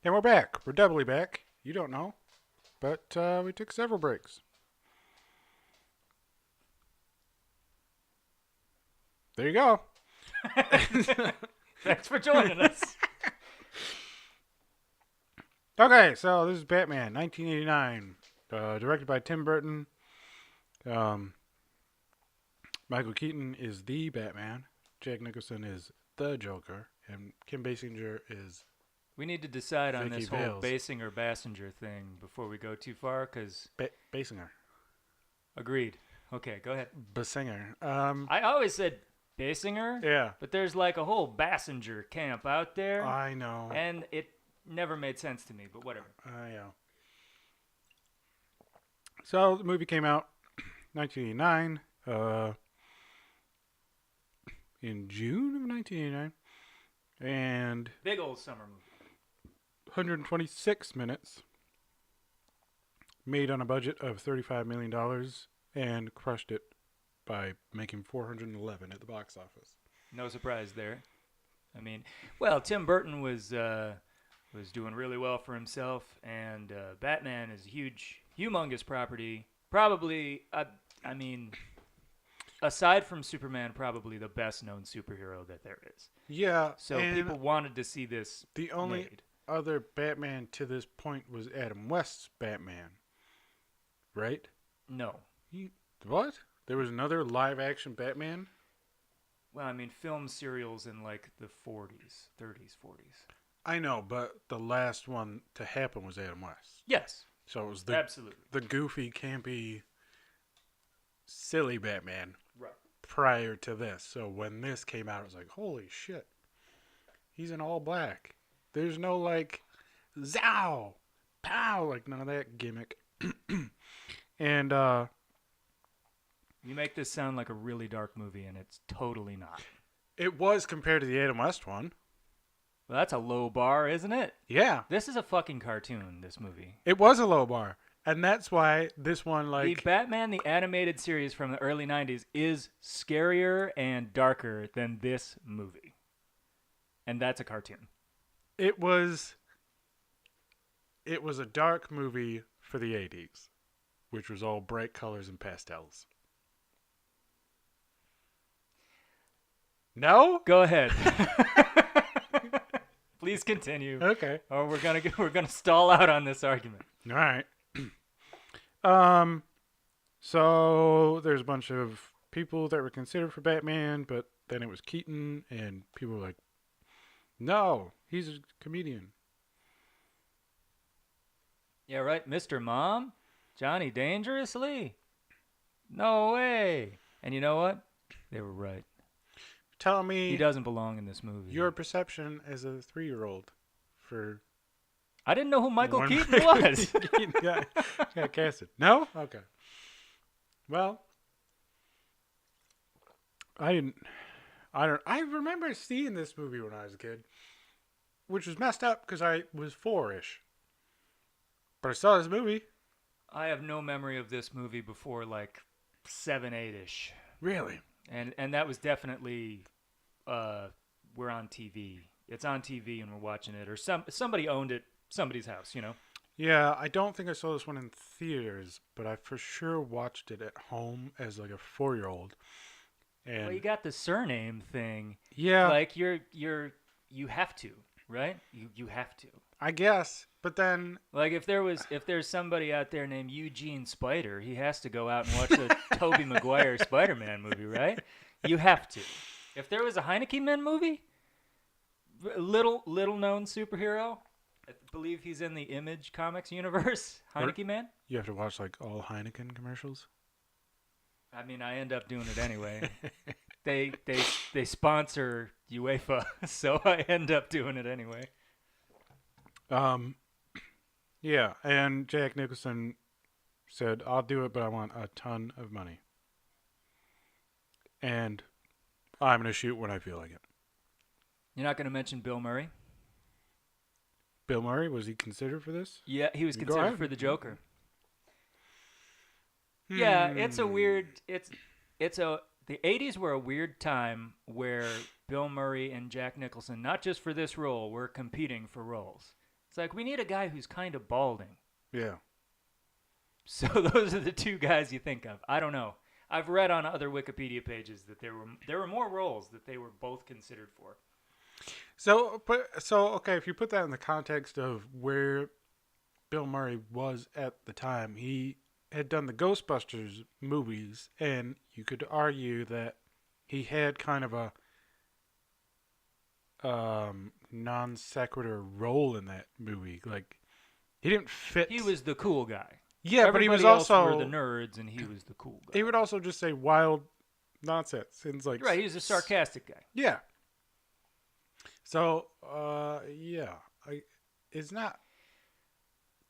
And we're back. We're doubly back. You don't know. But we took several breaks. There you go. Thanks for joining us. Okay, so this is Batman, 1989. Directed by Tim Burton. Michael Keaton is the Batman. Jack Nicholson is the Joker. And Kim Basinger is... We need to decide on Vicky this whole Vales. Basinger thing before we go too far, because... Basinger. Agreed. Okay, go ahead. Basinger. I always said Basinger, Yeah. but there's like a whole Basinger camp out there, I know. and it never made sense to me, but whatever. Yeah. So the movie came out 1989, in June of 1989, and Big old summer movie. 126 minutes, made on a budget of $35 million, and crushed it by making 411 at the box office. No surprise there. I mean, well, Tim Burton was doing really well for himself, and Batman is a huge, humongous property. Probably, I mean, aside from Superman, probably the best-known superhero that there is. Yeah. So people wanted to see this The only made. other Batman to this point was Adam West's Batman, right? No. What? There was another live-action Batman? Well, I mean, film serials in like the 40s, 30s, 40s. I know, but the last one to happen was Adam West. Yes. So it was Absolutely. the goofy, campy, silly Batman Right. prior to this. So when this came out, it was like, holy shit. He's in all black. There's no like, zow, pow, like none of that gimmick. And, You make this sound like a really dark movie, and it's totally not. it was compared to the Adam West one. Well, that's a low bar, isn't it? Yeah. This is a fucking cartoon, this movie. It was a low bar. And that's why this one, The like, Batman, the animated series from the early 90s, is scarier and darker than this movie. And that's a cartoon. it was a dark movie for the 80s, which was all bright colors and pastels. No? Go ahead. Please continue. Okay. Or we're gonna stall out on this argument. All right. So there's a bunch of people that were considered for Batman, but then it was Keaton, and people were like, no, he's a comedian. Yeah, right, Mr. Mom? Johnny Dangerously? No way. And you know what? They were right. Tell me He doesn't belong in this movie. your perception as a 3-year-old for I didn't know who Michael one- Keaton was. Keaton got casted. No? Okay. Well, I remember seeing this movie when I was a kid, which was messed up because I was 4-ish. But I saw this movie. I have no memory of this movie before like 7, 8-ish. Really? And that was definitely we're on TV. It's on TV and we're watching it, or somebody owned it, somebody's house, you know. Yeah, I don't think I saw this one in theaters, but I for sure watched it at home as like a 4-year-old. And Well, you got the surname thing. yeah, Like you have to, right? You have to. I guess. But then Like if there's somebody out there named Eugene Spider, he has to go out and watch the Tobey Maguire Spider-Man movie, right? You have to. If there was a Heineke Men movie, little known superhero, I believe he's in the Image Comics universe. Heineke Man. you have to watch like all Heineken commercials. I mean, I end up doing it anyway. They sponsor UEFA, so I end up doing it anyway. Yeah, and Jack Nicholson said, I'll do it, but I want a ton of money. And I'm going to shoot when I feel like it. You're not going to mention Bill Murray? Bill Murray, was he considered for this? Yeah, he was You go considered ahead. for the Joker. Yeah, it's a weird. The 80s were a weird time where Bill Murray and Jack Nicholson, not just for this role, were competing for roles. It's like, we need a guy who's kind of balding. Yeah. So those are the two guys you think of. I don't know. I've read on other Wikipedia pages that there were more roles that they were both considered for. So okay, if you put that in the context of where Bill Murray was at the time, he had done the Ghostbusters movies, and you could argue that he had kind of a non sequitur role in that movie. Like, he didn't fit. He was the cool guy. Yeah, but he was Everybody else also were the nerds, and he was the cool guy. He would also just say wild nonsense. And it's like, right, he was a sarcastic guy. Yeah. So, it's not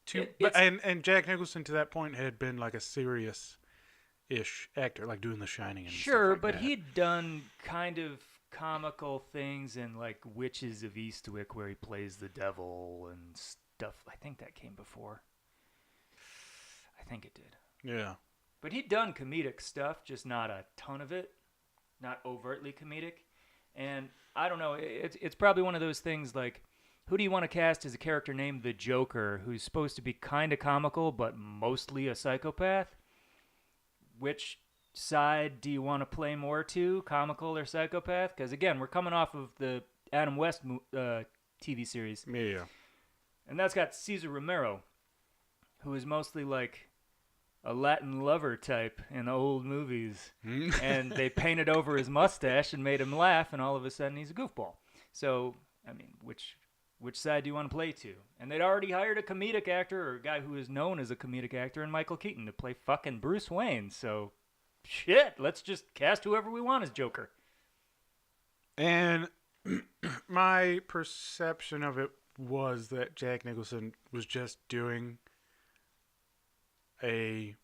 too. And Jack Nicholson to that point had been like a serious-ish actor, like doing The Shining and sure, stuff like but that. he'd done kind of comical things in like Witches of Eastwick, where he plays the devil and stuff. I think that came before. I think it did. Yeah. But he'd done comedic stuff, just not a ton of it, not overtly comedic. And I don't know, it's probably one of those things like, who do you want to cast as a character named the Joker, who's supposed to be kind of comical but mostly a psychopath? Which side do you want to play more to, comical or psychopath? Because again, we're coming off of the Adam West TV series. Yeah. And that's got Cesar Romero, who is mostly like a Latin lover type in the old movies. And they painted over his mustache and made him laugh, and all of a sudden he's a goofball. So, I mean, which side do you want to play to? And they'd already hired a comedic actor, or a guy who is known as a comedic actor, in Michael Keaton, to play fucking Bruce Wayne. So, shit, let's just cast whoever we want as Joker. And my perception of it was that Jack Nicholson was just doing a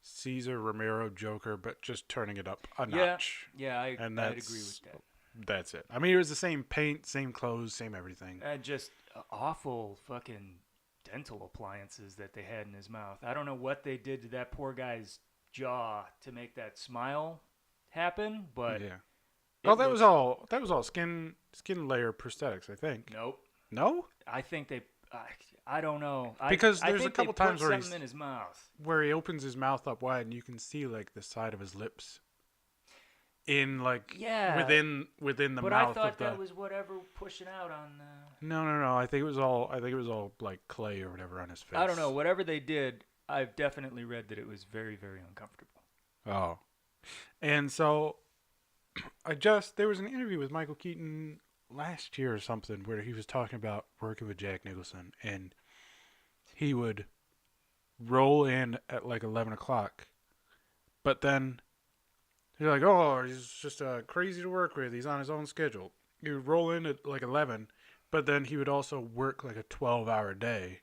Cesar Romero Joker, but just turning it up a notch. Yeah, I'd agree with that. That's it. I mean, it was the same paint, same clothes, same everything. And just awful fucking dental appliances that they had in his mouth. I don't know what they did to that poor guy's jaw to make that smile happen, but yeah. Oh, that was all skin layer prosthetics, I think. Nope. No? I think they. I don't know. Because I there's think a couple they put times where something in his mouth. Where he opens his mouth up wide, and you can see like the side of his lips. In like within the but mouth. But I thought of the... that was whatever pushing out on. No. I think it was all like clay or whatever on his face. I don't know. Whatever they did, I've definitely read that it was very, very uncomfortable. Oh, and so there was an interview with Michael Keaton last year or something where he was talking about working with Jack Nicholson, and he would roll in at like 11 o'clock, but then. You're like, oh, he's just crazy to work with. He's on his own schedule. He would roll in at like 11, but then he would also work like a 12-hour day,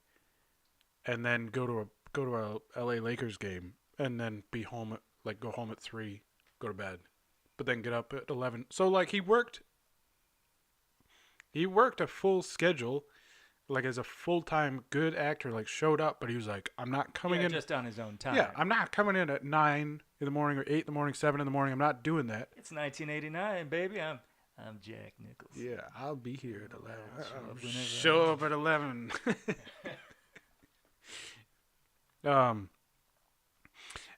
and then go to a LA Lakers game, and then be home go home at 3, go to bed, but then get up at 11. So like he worked a full schedule, like as a full-time good actor. Like showed up, but he was like, I'm not coming in just on his own time. Yeah, I'm not coming in at 9 in the morning or 8 in the morning, 7 in the morning. I'm not doing that. It's 1989, baby. I'm Jack Nicholson. Yeah, I'll be here at 11. Show up at 11.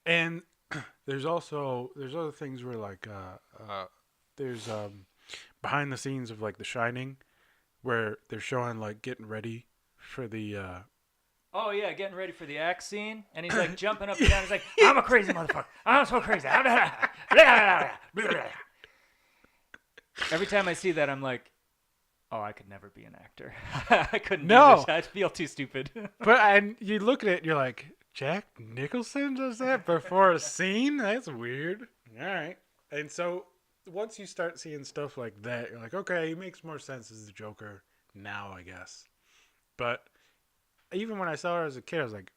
And there's other things where like there's behind the scenes of like The Shining, where they're showing like getting ready for the. Oh, yeah, getting ready for the axe scene. And he's like jumping up and down. He's like, I'm a crazy motherfucker. I'm so crazy. Every time I see that, I'm like, oh, I could never be an actor. I couldn't do this. I'd feel too stupid. And you look at it and you're like, Jack Nicholson does that before a scene? That's weird. All right. And so once you start seeing stuff like that, you're like, okay, he makes more sense as the Joker now, I guess. But even when I saw her as a kid, I was like,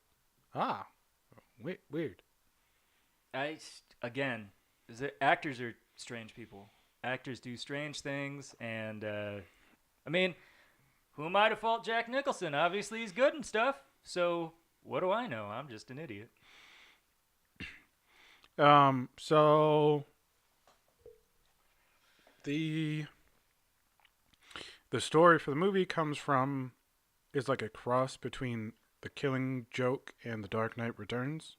weird. Actors are strange people. Actors do strange things, and I mean, who am I to fault Jack Nicholson? Obviously, he's good and stuff. So what do I know? I'm just an idiot. So the story for the movie comes from is like a cross between The Killing Joke and The Dark Knight Returns.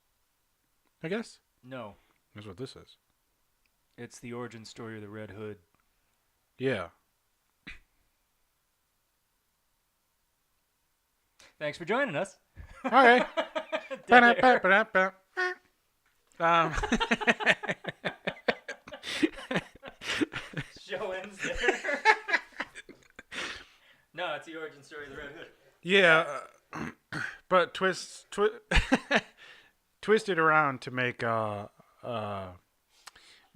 I guess No, that's what this is. it's the origin story of the Red Hood. Yeah. Thanks for joining us. Okay. Dead air. um, Show ends there. No, it's the origin story of the Red Hood. yeah, but twisted around to make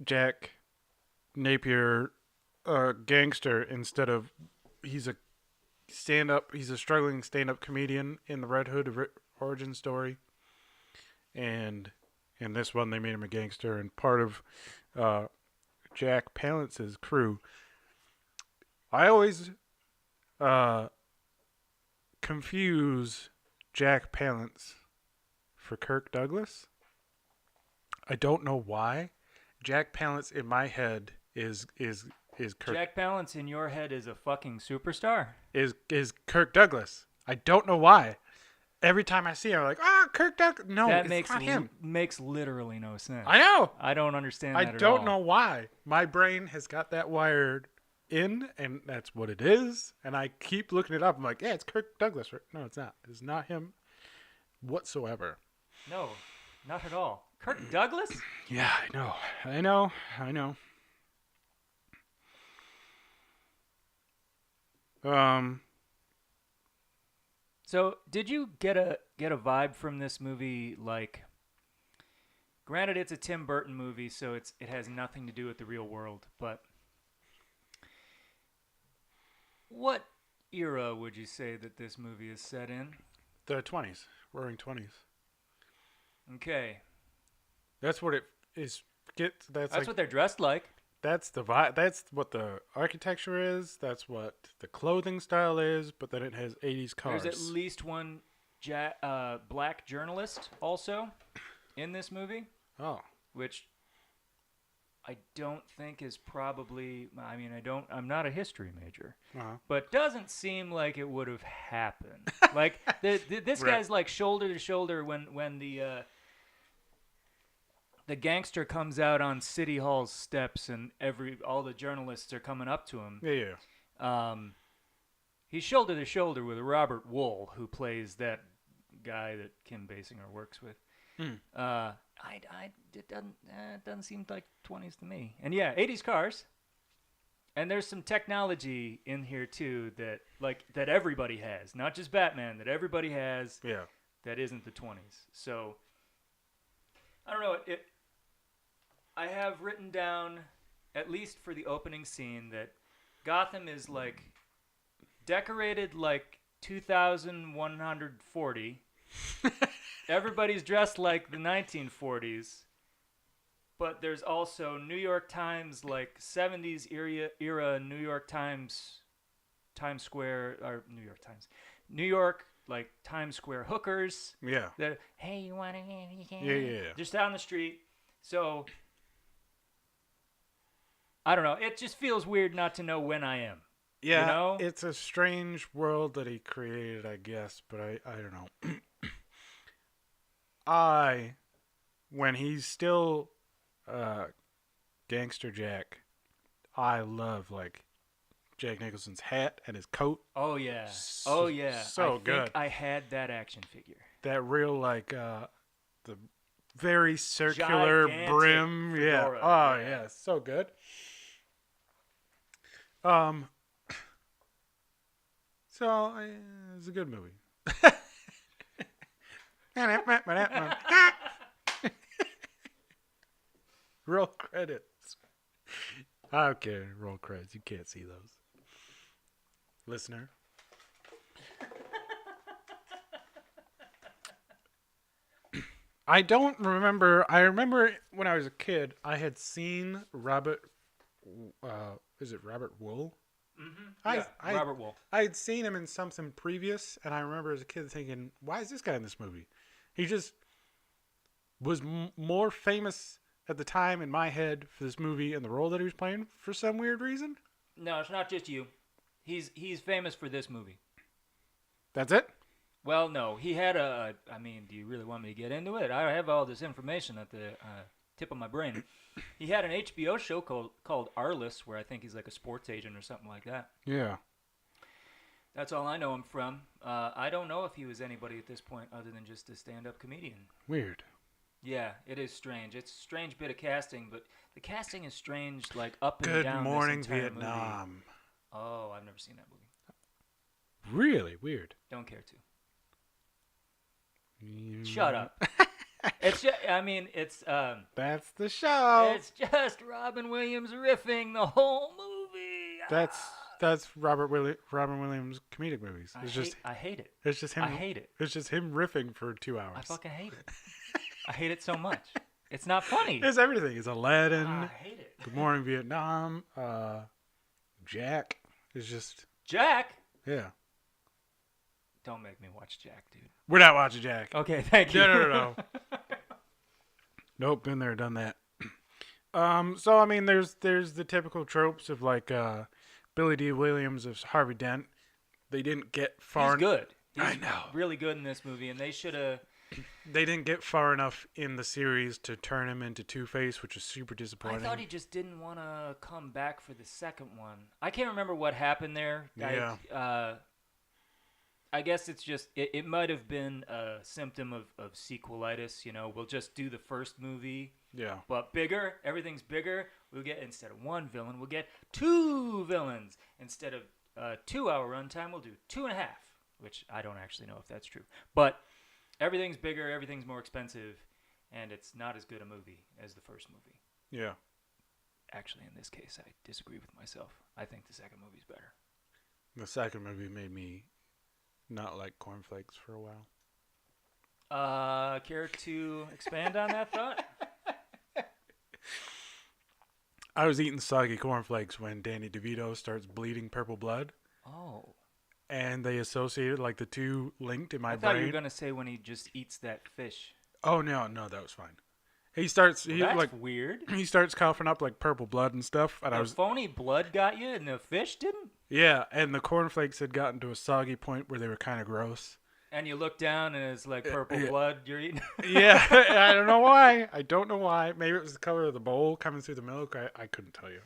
Jack Napier a gangster instead of he's a struggling stand-up comedian in the Red Hood origin story, and in this one they made him a gangster, and part of Jack Palance's crew. I always confuse Jack Palance for Kirk Douglas. I don't know why. Jack Palance in my head is Kirk. Jack Palance in your head is a fucking superstar. Is Kirk Douglas. I don't know why. Every time I see him, I'm like, Kirk Douglas. No, That it's makes not him. makes literally no sense. I know. I don't understand I that at all. don't know why. My brain has got that wired in, and that's what it is. And I keep looking it up. I'm like, yeah, it's Kirk Douglas. No, it's not. It's not him whatsoever. No, not at all. Kirk Douglas? Yeah, I know. So, did you get a vibe from this movie? Like, granted, it's a Tim Burton movie, so it has nothing to do with the real world. But what era would you say that this movie is set in? The 20s, roaring 20s. Okay, That's what it is. That's like, what they're dressed like. that's the vibe. That's what the architecture is. That's what the clothing style is. But then it has 80s cars. There's at least one black journalist also in this movie, Oh, which I don't think is probably. I mean, I'm not a history major, but doesn't seem like it would have happened. Like this Right. guy's like shoulder to shoulder when the gangster comes out on City Hall's steps and all the journalists are coming up to him. yeah. He's shoulder to shoulder with Robert Wool, who plays that guy that Kim Basinger works with. It doesn't seem like 20s to me. And yeah, 80s cars. And there's some technology in here too that everybody has, not just Batman, that everybody has. Yeah. That isn't the 20s. So I don't know. I have written down, at least for the opening scene, that Gotham is like decorated like 2140. Everybody's dressed like the 1940s. But there's also New York Times, like 70s era New York Times Square, or New York Times. New York, like Times Square hookers. Yeah. That, hey, you want to? Yeah. Just down the street. So, I don't know. It just feels weird not to know when I am. Yeah. You know? It's a strange world that he created, I guess, but I don't know. When he's still Gangster Jack, I love like Jack Nicholson's hat and his coat. Oh yeah. So I good. think I had that action figure. That real like the very circular Gigantic brim. fedora, Oh yeah. yeah, so good. So it's a good movie. Roll credits. Okay, roll credits. You can't see those. Listener. I don't remember. I remember when I was a kid, I had seen Robert. Is it Robert Wool? Mm-hmm. Robert Wool. I had seen him in something previous, and I remember as a kid thinking, "Why is this guy in this movie?" He just was more famous at the time in my head for this movie and the role that he was playing for some weird reason. No, it's not just you. He's famous for this movie. That's it? Well, no, he had a. I mean, do you really want me to get into it? I have all this information at the tip of my brain. He had an HBO show called Arliss, where I think he's like a sports agent or something like that. Yeah. That's all I know him from. I don't know if he was anybody at this point other than just a stand-up comedian. Weird. Yeah, it is strange. It's a strange bit of casting, but the casting is strange, like up and Good down. Morning this entire Vietnam. Movie. Oh, I've never seen that movie. Really weird. Don't care to. Shut up. It's just, I mean, it's That's the show. It's just Robin Williams riffing the whole movie. That's Robin Williams comedic movies. I hate it. It's just him. I hate it. It's just him riffing for 2 hours. I fucking hate it. I hate it so much. It's not funny. It's everything. It's Aladdin. I hate it. Good Morning Vietnam. Jack. It's just Jack. yeah. Don't make me watch Jack, dude. We're not watching Jack. Okay, thank you. No. Nope, been there, done that. So I mean, there's the typical tropes of like Billy D. Williams as Harvey Dent. They didn't get far. He's good. He's I know. really good in this movie, and they should have. They didn't get far enough in the series to turn him into Two-Face, which is super disappointing. I thought he just didn't want to come back for the second one. I can't remember what happened there. Yeah. I guess it's just it might have been a symptom of sequelitis. You know, we'll just do the first movie. Yeah. But bigger, everything's bigger. We'll get, instead of one villain, we'll get two villains. Instead of 2 hour runtime, we'll do 2.5, which I don't actually know if that's true. But everything's bigger, everything's more expensive, and it's not as good a movie as the first movie. Yeah. Actually, in this case, I disagree with myself. I think the second movie's better. The second movie made me not like cornflakes for a while. Care to expand on that thought? I was eating soggy cornflakes when Danny DeVito starts bleeding purple blood. Oh. And they associated, like, the two linked in my I brain. thought you were going to say when he just eats that fish. Oh, no, that was fine. He starts, That's weird. He starts coughing up, like, purple blood and stuff. And The phony blood got you and the fish didn't? Yeah, and the cornflakes had gotten to a soggy point where they were kind of gross. And you look down and it's like purple blood you're eating? Yeah, I don't know why. Maybe it was the color of the bowl coming through the milk. I couldn't tell you.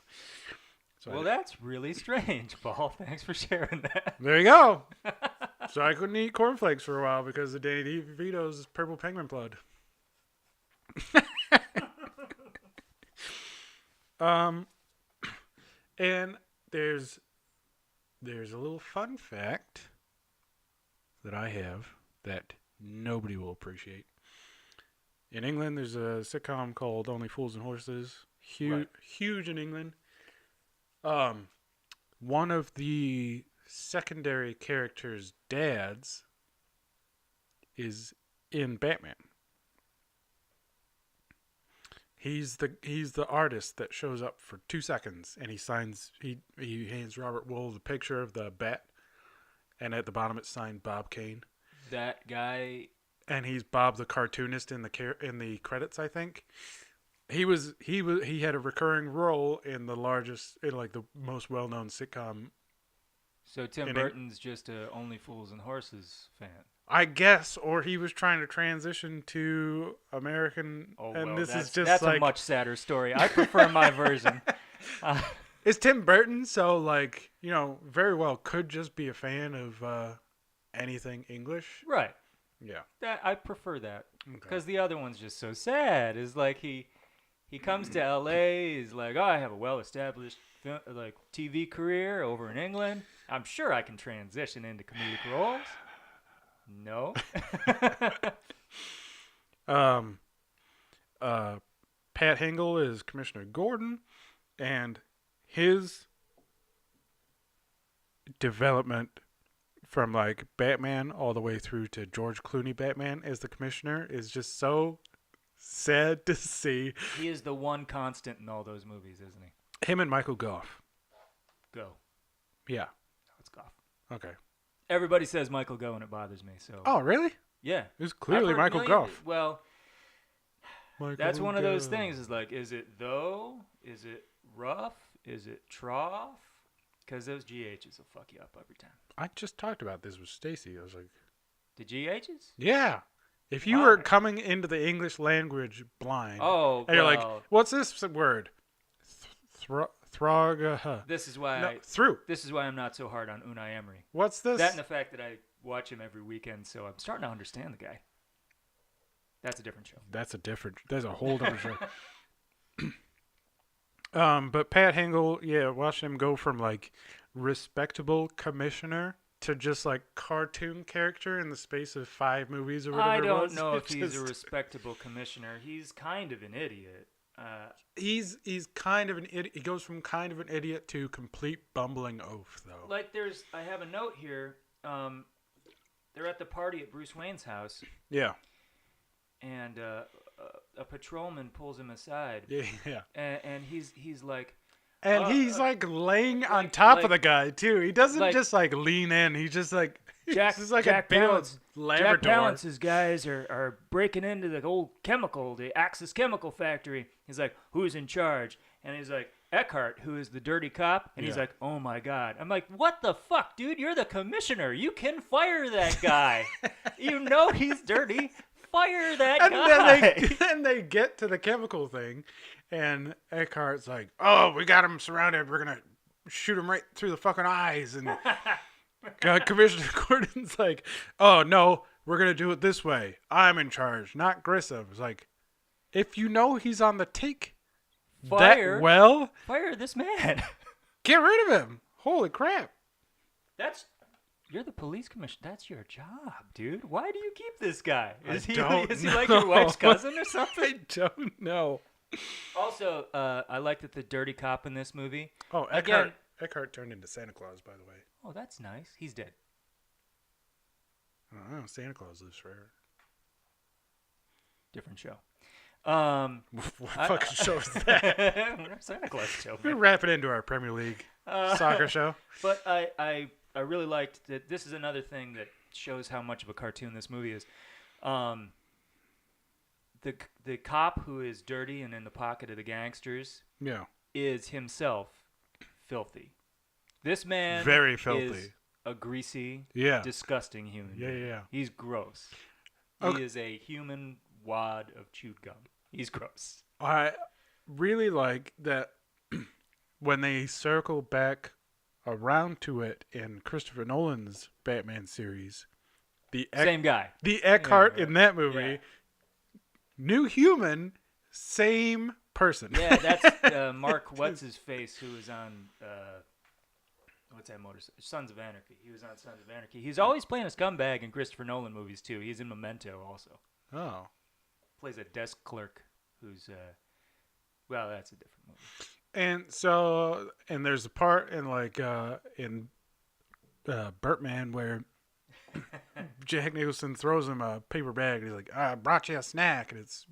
So well, that's really strange, Paul. Thanks for sharing that. There you go. So I couldn't eat cornflakes for a while because of Danny DeVito's purple penguin blood. And there's a little fun fact that I have that nobody will appreciate. In England, there's a sitcom called Only Fools and Horses. Huge in England. One of the secondary characters' dads is in Batman. He's the artist that shows up for 2 seconds, and he hands Robert Wool the picture of the bat, and at the bottom it's signed Bob Kane. That guy. And he's Bob the cartoonist in the credits, I think. He had a recurring role in the most well-known sitcom. So Tim Burton's just a Only Fools and Horses fan. I guess, or he was trying to transition to American. Oh, and well, that's a much sadder story. I prefer my version. It's Tim Burton, so very well could just be a fan of anything English. Right. Yeah. I prefer that because Okay. the other one's just so sad. Is like he comes to L.A. He's like, oh, I have a well-established TV career over in England. I'm sure I can transition into comedic roles. No. Pat Hingle is Commissioner Gordon, and his development from like Batman all the way through to George Clooney Batman as the Commissioner is just so sad to see. He is the one constant in all those movies, isn't he? Him and Michael Gough. Go. Yeah. No, it's Goff. Okay. Everybody says Michael Go, and it bothers me. So. Oh, really? Yeah. It was clearly Michael Gough. Well, Michael that's one of those Gough. things. Is like, is it though? Is it rough? Is it trough? Because those GHs will fuck you up every time. I just talked about this with Stacy. I was like, The GHs? yeah. If you Why? were coming into the English language blind, Oh, and you're like, well, what's this word? Throg. this is why No, through. this is why I'm not so hard on Unai Emery. What's this? That and the fact that I watch him every weekend, so I'm starting to understand the guy. That's a different show. That's a whole different show. But Pat Hingle, yeah, watching him go from like respectable commissioner to just like cartoon character in the space of 5 movies or whatever I it don't was. know if It's he's a just- respectable commissioner. He's kind of an idiot. He's kind of an idiot. He goes from kind of an idiot to complete bumbling oaf, though. Like I have a note here. They're at the party at Bruce Wayne's house, Yeah. and a patrolman pulls him aside, Yeah. and he's like, And he's like laying on top of the guy too. He doesn't just like lean in. He's just like Jack, he's just like Jack a big old Palance, Labrador. Jack Palance's guys are breaking into the old the Axis chemical factory. He's like, who's in charge? And he's like, Eckhart, who is the dirty cop. And he's Yeah. like, oh my God. I'm like, what the fuck, dude? You're the commissioner. You can fire that guy. You know he's dirty. Fire that And guy. then they get to the chemical thing, and Eckhart's like, "Oh, we got him surrounded. We're gonna shoot him right through the fucking eyes." And Commissioner Gordon's like, "Oh no, we're gonna do it this way. I'm in charge, not Grissom." It's like, if you know he's on the take Fire. that well, Fire this man. get rid of him. Holy crap! You're the police commissioner. That's your job, dude. Why do you keep this guy? Is he don't like your wife's know. cousin or something? I don't know. Also, I like that the dirty cop in this movie. Oh, Again- Eckhart turned into Santa Claus, by the way. Oh, that's nice. He's dead. I don't know. Santa Claus lives forever. Different show. What fucking show is that? Santa Claus show. We're Man. wrapping into our Premier League soccer show. But I really liked that. This is another thing that shows how much of a cartoon this movie is. The cop who is dirty and in the pocket of the gangsters Yeah. is himself filthy. This man Very filthy. is a greasy, Yeah. disgusting human Yeah, being. yeah. He's gross. Okay. He is a human wad of chewed gum. He's gross. I really like that when they circle back around to it in Christopher Nolan's Batman series. Same guy. The Eckhart Yeah, in that movie, yeah. new human, same person. Yeah, that's Mark What's-His-Face, who was on, what's that motor? Sons of Anarchy. He was on Sons of Anarchy. He's always playing a scumbag in Christopher Nolan movies, too. He's in Memento, also. Oh. Plays a desk clerk who's, well, that's a different movie. And there's a part in in Birdman where Jack Nicholson throws him a paper bag and he's like, I brought you a snack, and it's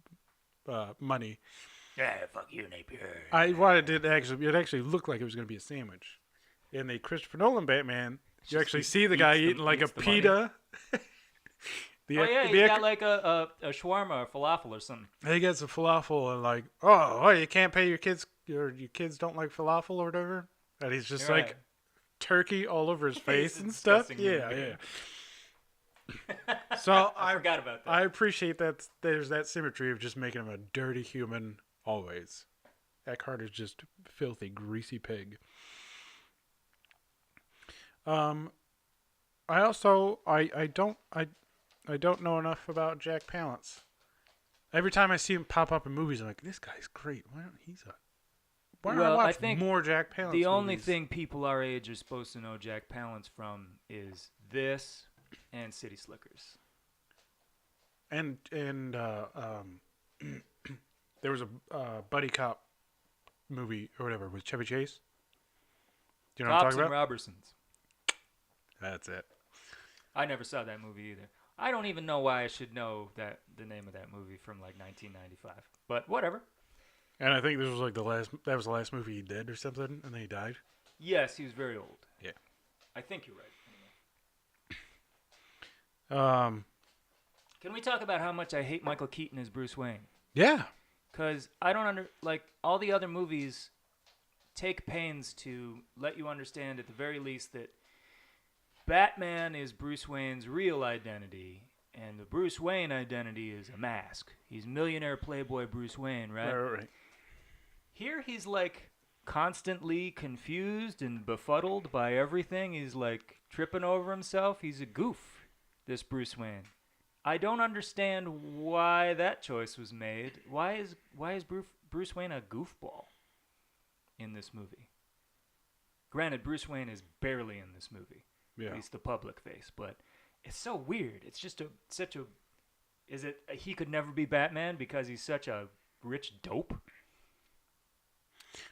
money. Yeah, fuck you, Napier. I wanted it actually looked like it was going to be a sandwich. In the Christopher Nolan Batman, you actually see the guy eating like a pita. He's got like a shawarma or falafel or something. He gets a falafel and like, oh, you can't pay your kids, your kids don't like falafel or whatever. And he's just You're like right. turkey all over his face He's a and stuff. disgusting human Yeah, being. yeah. So I forgot about that. I appreciate that there's that symmetry of just making him a dirty human always. Eckhart is just filthy, greasy pig. I also I don't know enough about Jack Palance. Every time I see him pop up in movies, I'm like, this guy's great. Why don't I watch more Jack Palance The only movies? thing people our age are supposed to know Jack Palance from is this and City Slickers. And there was a buddy cop movie or whatever with Chevy Chase. Do you know what I'm Cops talking and about? Robertsons. That's it. I never saw that movie either. I don't even know why I should know the name of that movie from like 1995. But whatever. And I think this was like the last movie he did or something, and then he died. Yes, he was very old. Yeah. I think you're right. Anyway. Can we talk about how much I hate Michael Keaton as Bruce Wayne? Yeah. Because I don't like all the other movies take pains to let you understand at the very least that Batman is Bruce Wayne's real identity, and the Bruce Wayne identity is a mask. He's millionaire playboy Bruce Wayne, right? Right. Here he's like constantly confused and befuddled by everything. He's like tripping over himself. He's a goof, this Bruce Wayne. I don't understand why that choice was made. Why is Bruce Wayne a goofball in this movie? Granted, Bruce Wayne is barely in this movie. Yeah. At least the public face, but it's so weird. It's just is it he could never be Batman because he's such a rich dope?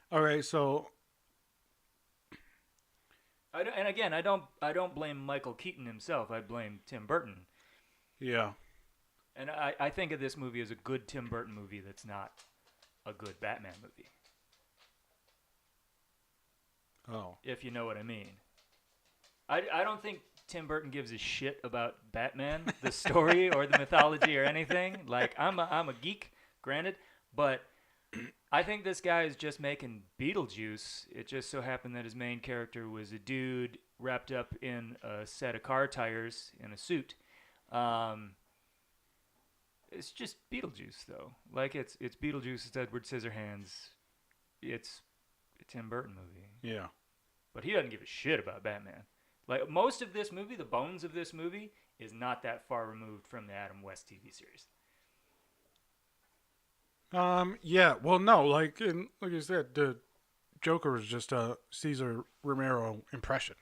All right, so I don't blame Michael Keaton himself. I blame Tim Burton. yeah. And I think of this movie as a good Tim Burton movie that's not a good Batman movie. Oh. If you know what I mean. I don't think Tim Burton gives a shit about Batman, the story or the mythology or anything. Like, I'm a geek, granted, but I think this guy is just making Beetlejuice. It just so happened that his main character was a dude wrapped up in a set of car tires in a suit. It's just Beetlejuice, though. Like, it's Beetlejuice, it's Edward Scissorhands. It's a Tim Burton movie. Yeah. But he doesn't give a shit about Batman. Like, most of this movie, the bones of this movie, is not that far removed from the Adam West TV series. Yeah. Well, no. Like you said, the Joker was just a Cesar Romero impression.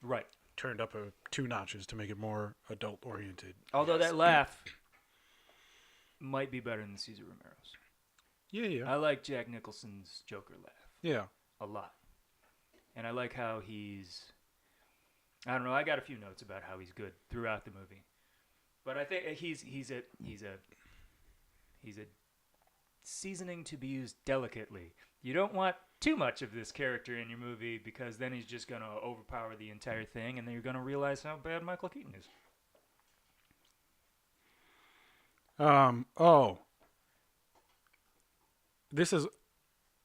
Right. Turned up 2 notches to make it more adult oriented. Although that laugh might be better than Cesar Romero's. Yeah. I like Jack Nicholson's Joker laugh. Yeah. A lot. And I like how he's... I don't know. I got a few notes about how he's good throughout the movie, but I think he's a seasoning to be used delicately. You don't want too much of this character in your movie because then he's just gonna overpower the entire thing, and then you're gonna realize how bad Michael Keaton is. Oh. This is.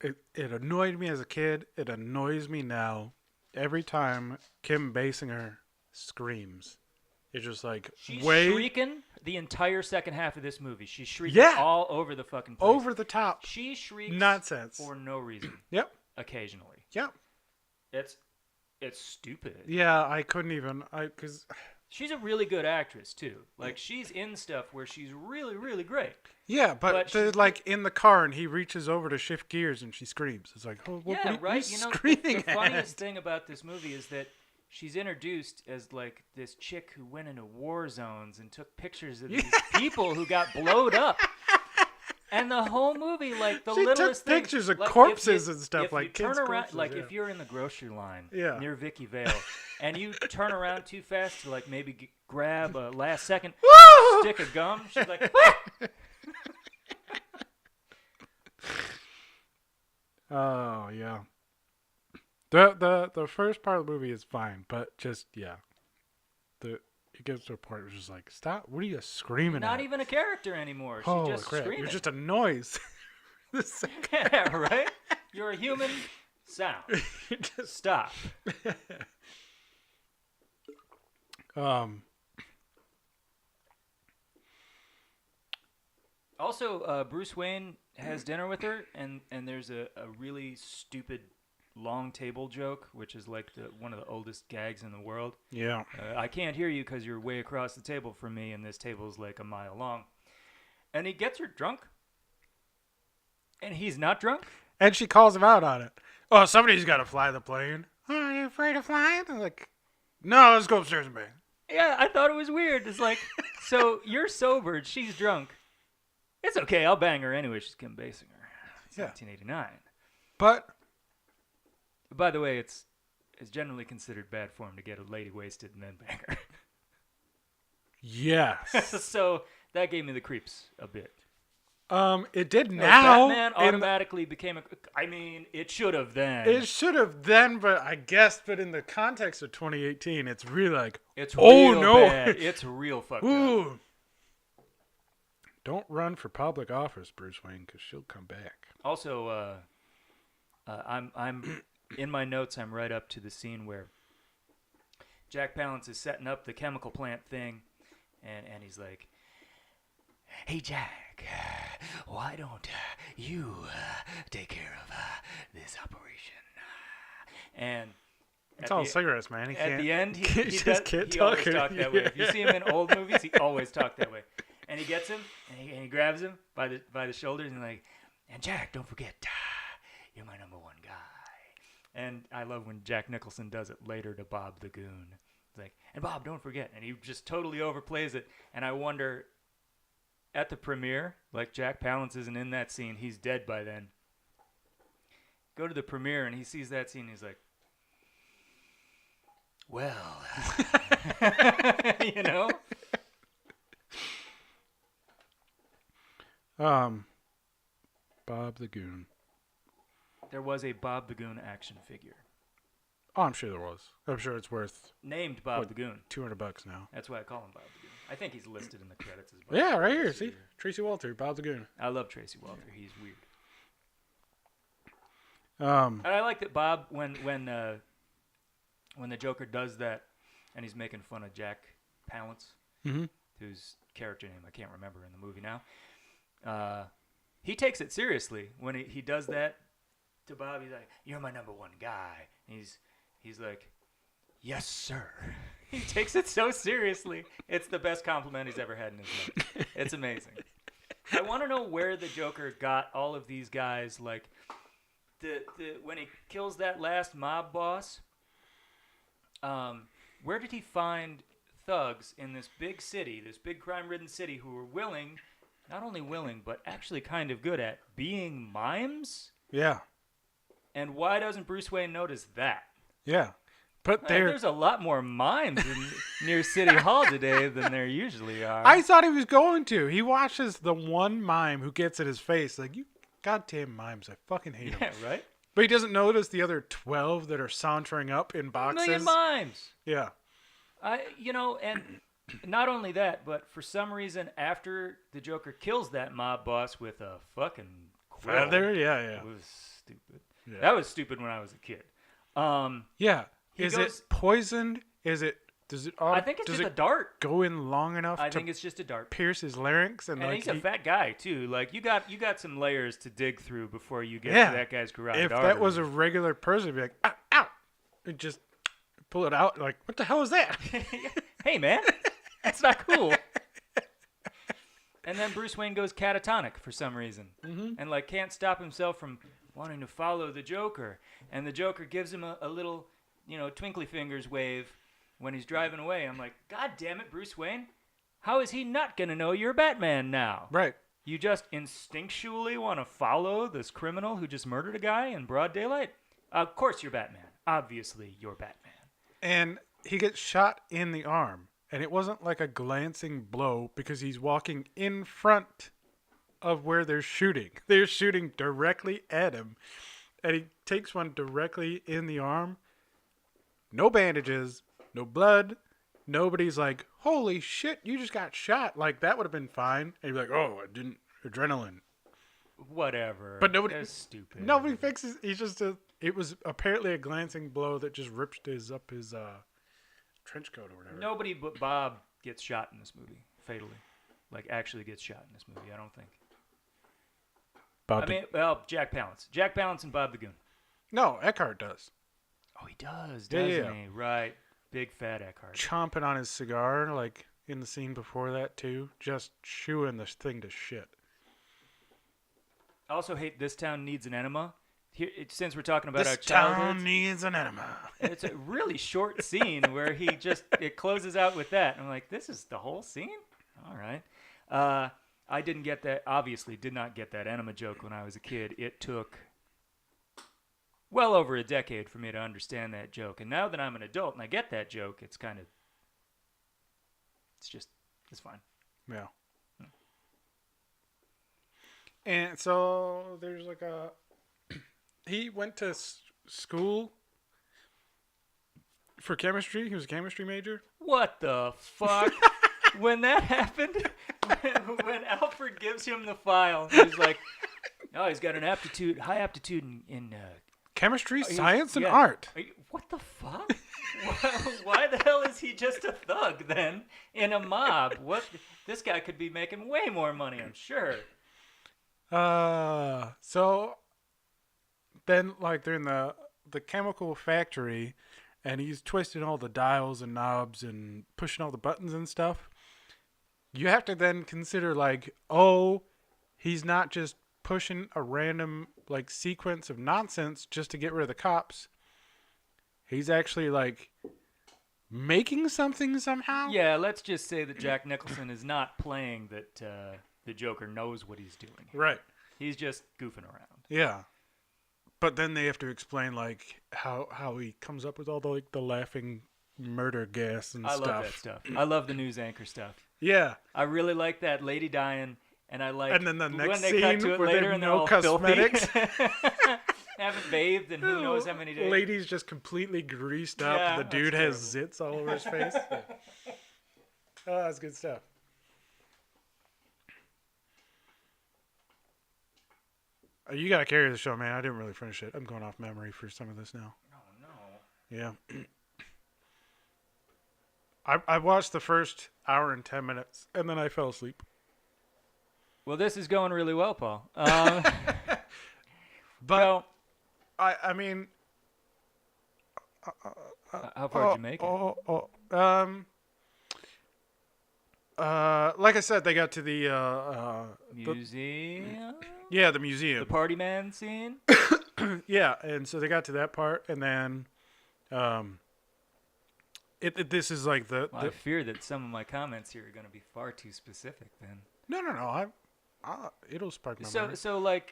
It annoyed me as a kid. It annoys me now. Every time Kim Basinger screams, it's just like She's shrieking the entire second half of this movie. She's shrieking all over the fucking place. Over the top. She shrieks nonsense for no reason. Yep. Occasionally. Yep. It's stupid. Yeah, I couldn't even. Because she's a really good actress too. Like, she's in stuff where she's really, really great. Yeah, but like in the car and he reaches over to shift gears and she screams. It's like, oh, what are right. you You know, screaming the funniest thing about this movie is that she's introduced as like this chick who went into war zones and took pictures of these people who got blowed up. And the whole movie, like the she littlest took pictures thing, of like, corpses and stuff, if like you turn kids' around, corpses, like yeah. if you're in the grocery line near Vicky Vale, and you turn around too fast to like maybe grab a last second stick of gum, she's like, oh yeah. The first part of the movie is fine, but just it gets to a point where it's just like, stop! What are you screaming at? Not even a character anymore. Holy She's just crap! screaming. You're just a noise. Yeah, right? You're a human sound. Stop. Also, Bruce Wayne has dinner with her, and there's a really stupid long table joke, which is like one of the oldest gags in the world. Yeah. I can't hear you because you're way across the table from me, and this table's like a mile long. And he gets her drunk, and he's not drunk. And she calls him out on it. Oh, somebody's got to fly the plane. Are you afraid of flying? I'm like, no, let's go upstairs and bang. Yeah, I thought it was weird. It's like, so you're sober, she's drunk. It's okay, I'll bang her anyway. She's Kim Basinger. It's 1989. But by the way, it's generally considered bad form to get a lady wasted and then bang her. Yes. So that gave me the creeps a bit. It did now. Batman automatically became a... I mean, it should have then. It should have then, but I guess, but in the context of 2018, it's really like, it's oh real no, bad. It's real fucked up. Don't run for public office, Bruce Wayne, because she'll come back. Also, I'm in my notes. I'm right up to the scene where Jack Palance is setting up the chemical plant thing, and he's like, "Hey Jack, why don't you take care of this operation?" And It's all cigarettes, man. At the end, he can't always talk. talk that way. If you see him in old movies, he always talked that way. And he gets him, and he grabs him by the shoulders, and like, "And Jack, don't forget, you're my number one guy." And I love when Jack Nicholson does it later to Bob the Goon. It's like, "And Bob, don't forget." And he just totally overplays it. And I wonder, at the premiere, like Jack Palance isn't in that scene. He's dead by then. Go to the premiere, and he sees that scene, and he's like, "Well," you know? Bob the Goon. There was a Bob the Goon action figure. Oh, I'm sure there was. I'm sure it's worth Named Bob the Goon. $200 now. That's why I call him Bob the Goon. I think he's listed in the credits as Bob. Yeah, right here. See? Tracy Walter, Bob the Goon. I love Tracy Walter. He's weird. Um, And I like that Bob, when the Joker does that, and he's making fun of Jack Palance, whose character name I can't remember in the movie now, he takes it seriously. When he does that to Bob, he's like, "You're my number one guy." And he's like, "Yes, sir." He takes it so seriously. It's the best compliment he's ever had in his life. It's amazing. I want to know where the Joker got all of these guys. Like, when he kills that last mob boss, where did he find thugs in this big city, this big crime-ridden city, who were willing, not only willing, but actually kind of good at being mimes? yeah. And why doesn't Bruce Wayne notice that? Yeah. But There's a lot more mimes near City Hall today than there usually are. I thought he was going to. He watches the one mime who gets in his face. Like, you goddamn mimes. I fucking hate them. Yeah, right? But he doesn't notice the other 12 that are sauntering up in boxes. A million mimes. Yeah. And not only that, but for some reason, after the Joker kills that mob boss with a fucking quill, Feather? Yeah. it was stupid. Yeah. That was stupid when I was a kid. Yeah. He Is goes- it poisoned? Does it I think it's does just a it dart. go in long enough I to think it's just a dart. pierce his larynx? And And like he's a fat guy too. Like you got some layers to dig through before you get to that guy's carotid if artery. that was a regular person, it'd be like, ow, ow. And just pull it out. Like, what the hell is that? Hey man, that's not cool. And then Bruce Wayne goes catatonic for some reason, and like can't stop himself from wanting to follow the Joker. And the Joker gives him a little, twinkly fingers wave when he's driving away. I'm like, God damn it, Bruce Wayne, how is he not gonna know you're Batman now? Right. You just instinctually want to follow this criminal who just murdered a guy in broad daylight? Of course you're Batman. Obviously you're Batman. And he gets shot in the arm. And it wasn't like a glancing blow because he's walking in front of where they're shooting. They're shooting directly at him. And he takes one directly in the arm. No bandages, no blood. Nobody's like, holy shit, you just got shot. Like, that would have been fine. And he'd be like, oh, I didn't. Adrenaline. Whatever. But nobody. That's stupid. Nobody fixes. He's just it was apparently a glancing blow that just ripped his trench coat or whatever. Nobody but Bob gets shot in this movie, fatally. Like, actually gets shot in this movie, I don't think. Jack Palance. Jack Palance and Bob the Goon. No, Eckhart does. Oh, he does, Yeah, doesn't yeah. he? Right. Big fat Eckhart. Chomping on his cigar, like in the scene before that, too. Just chewing this thing to shit. I also hate This Town Needs an Enema. Since we're talking about This our childhoods. town needs an enema. It's a really short scene where it closes out with that. I'm like, this is the whole scene? All right. I did not get that enema joke when I was a kid. It took well over a decade for me to understand that joke. And now that I'm an adult and I get that joke, it's fine. Yeah. And so there's like he went to school for chemistry. He was a chemistry major. What the fuck? When that happened, when Alfred gives him the file, he's like, oh, he's got high aptitude in chemistry, He's- science, and yeah. art. What the fuck? Why the hell is he just a thug then in a mob? What? This guy could be making way more money, I'm sure. So then, like, they're in the chemical factory, and he's twisting all the dials and knobs and pushing all the buttons and stuff. You have to then consider, like, oh, he's not just pushing a random, like, sequence of nonsense just to get rid of the cops. He's actually, like, making something somehow. Yeah, let's just say that Jack Nicholson is not playing that the Joker knows what he's doing. Right. He's just goofing around. Yeah. But then they have to explain, like, how he comes up with all the, like, the laughing murder gas and I stuff. love that stuff. I love the news anchor stuff. Yeah. I really like that lady dying, and I like And then the next when they cut scene to it where they later have and they're no all cosmetics. filthy. Haven't bathed in who knows how many days. Lady's just completely greased up. Yeah, The dude that's has zits all over his face. Oh, that's good stuff. You gotta carry the show, man. I didn't really finish it. I'm going off memory for some of this now. Oh no. Yeah. I watched the first hour and 10 minutes, and then I fell asleep. Well, this is going really well, Paul. But well, I mean, how far did you make it? Like I said, they got to the Museum? the museum. The party man scene? Yeah, and so they got to that part, and then, this is like the Well, I fear that some of my comments here are going to be far too specific then. no, it'll spark my memory.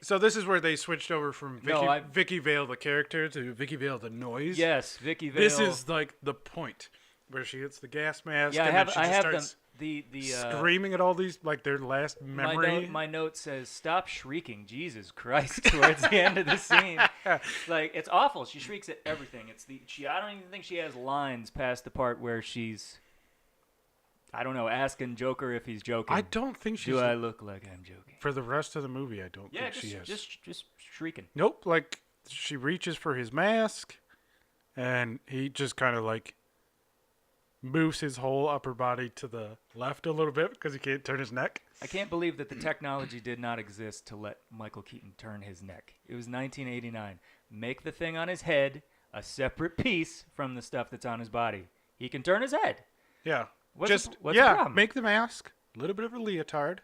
So this is where they switched over from No, Vicky Vale the character to Vicky Vale the noise. yes, Vicky Vale. This is like the point where she hits the gas mask. Yeah, and then she I just have starts the screaming at all these, like, their last memory. My note says, "Stop shrieking, Jesus Christ!" Towards the end of the scene, like it's awful. She shrieks at everything. I don't even think she has lines past the part where she's, I don't know, asking Joker if he's joking. I don't think she's. Do I look like I'm joking? For the rest of the movie, I don't Yeah, think she is. just shrieking. Nope. Like, she reaches for his mask, and he just kind of, like, moves his whole upper body to the left a little bit because he can't turn his neck. I can't believe that the technology did not exist to let Michael Keaton turn his neck. It was 1989. Make the thing on his head a separate piece from the stuff that's on his body. He can turn his head. Yeah. What's the problem? Make the mask a little bit of a leotard,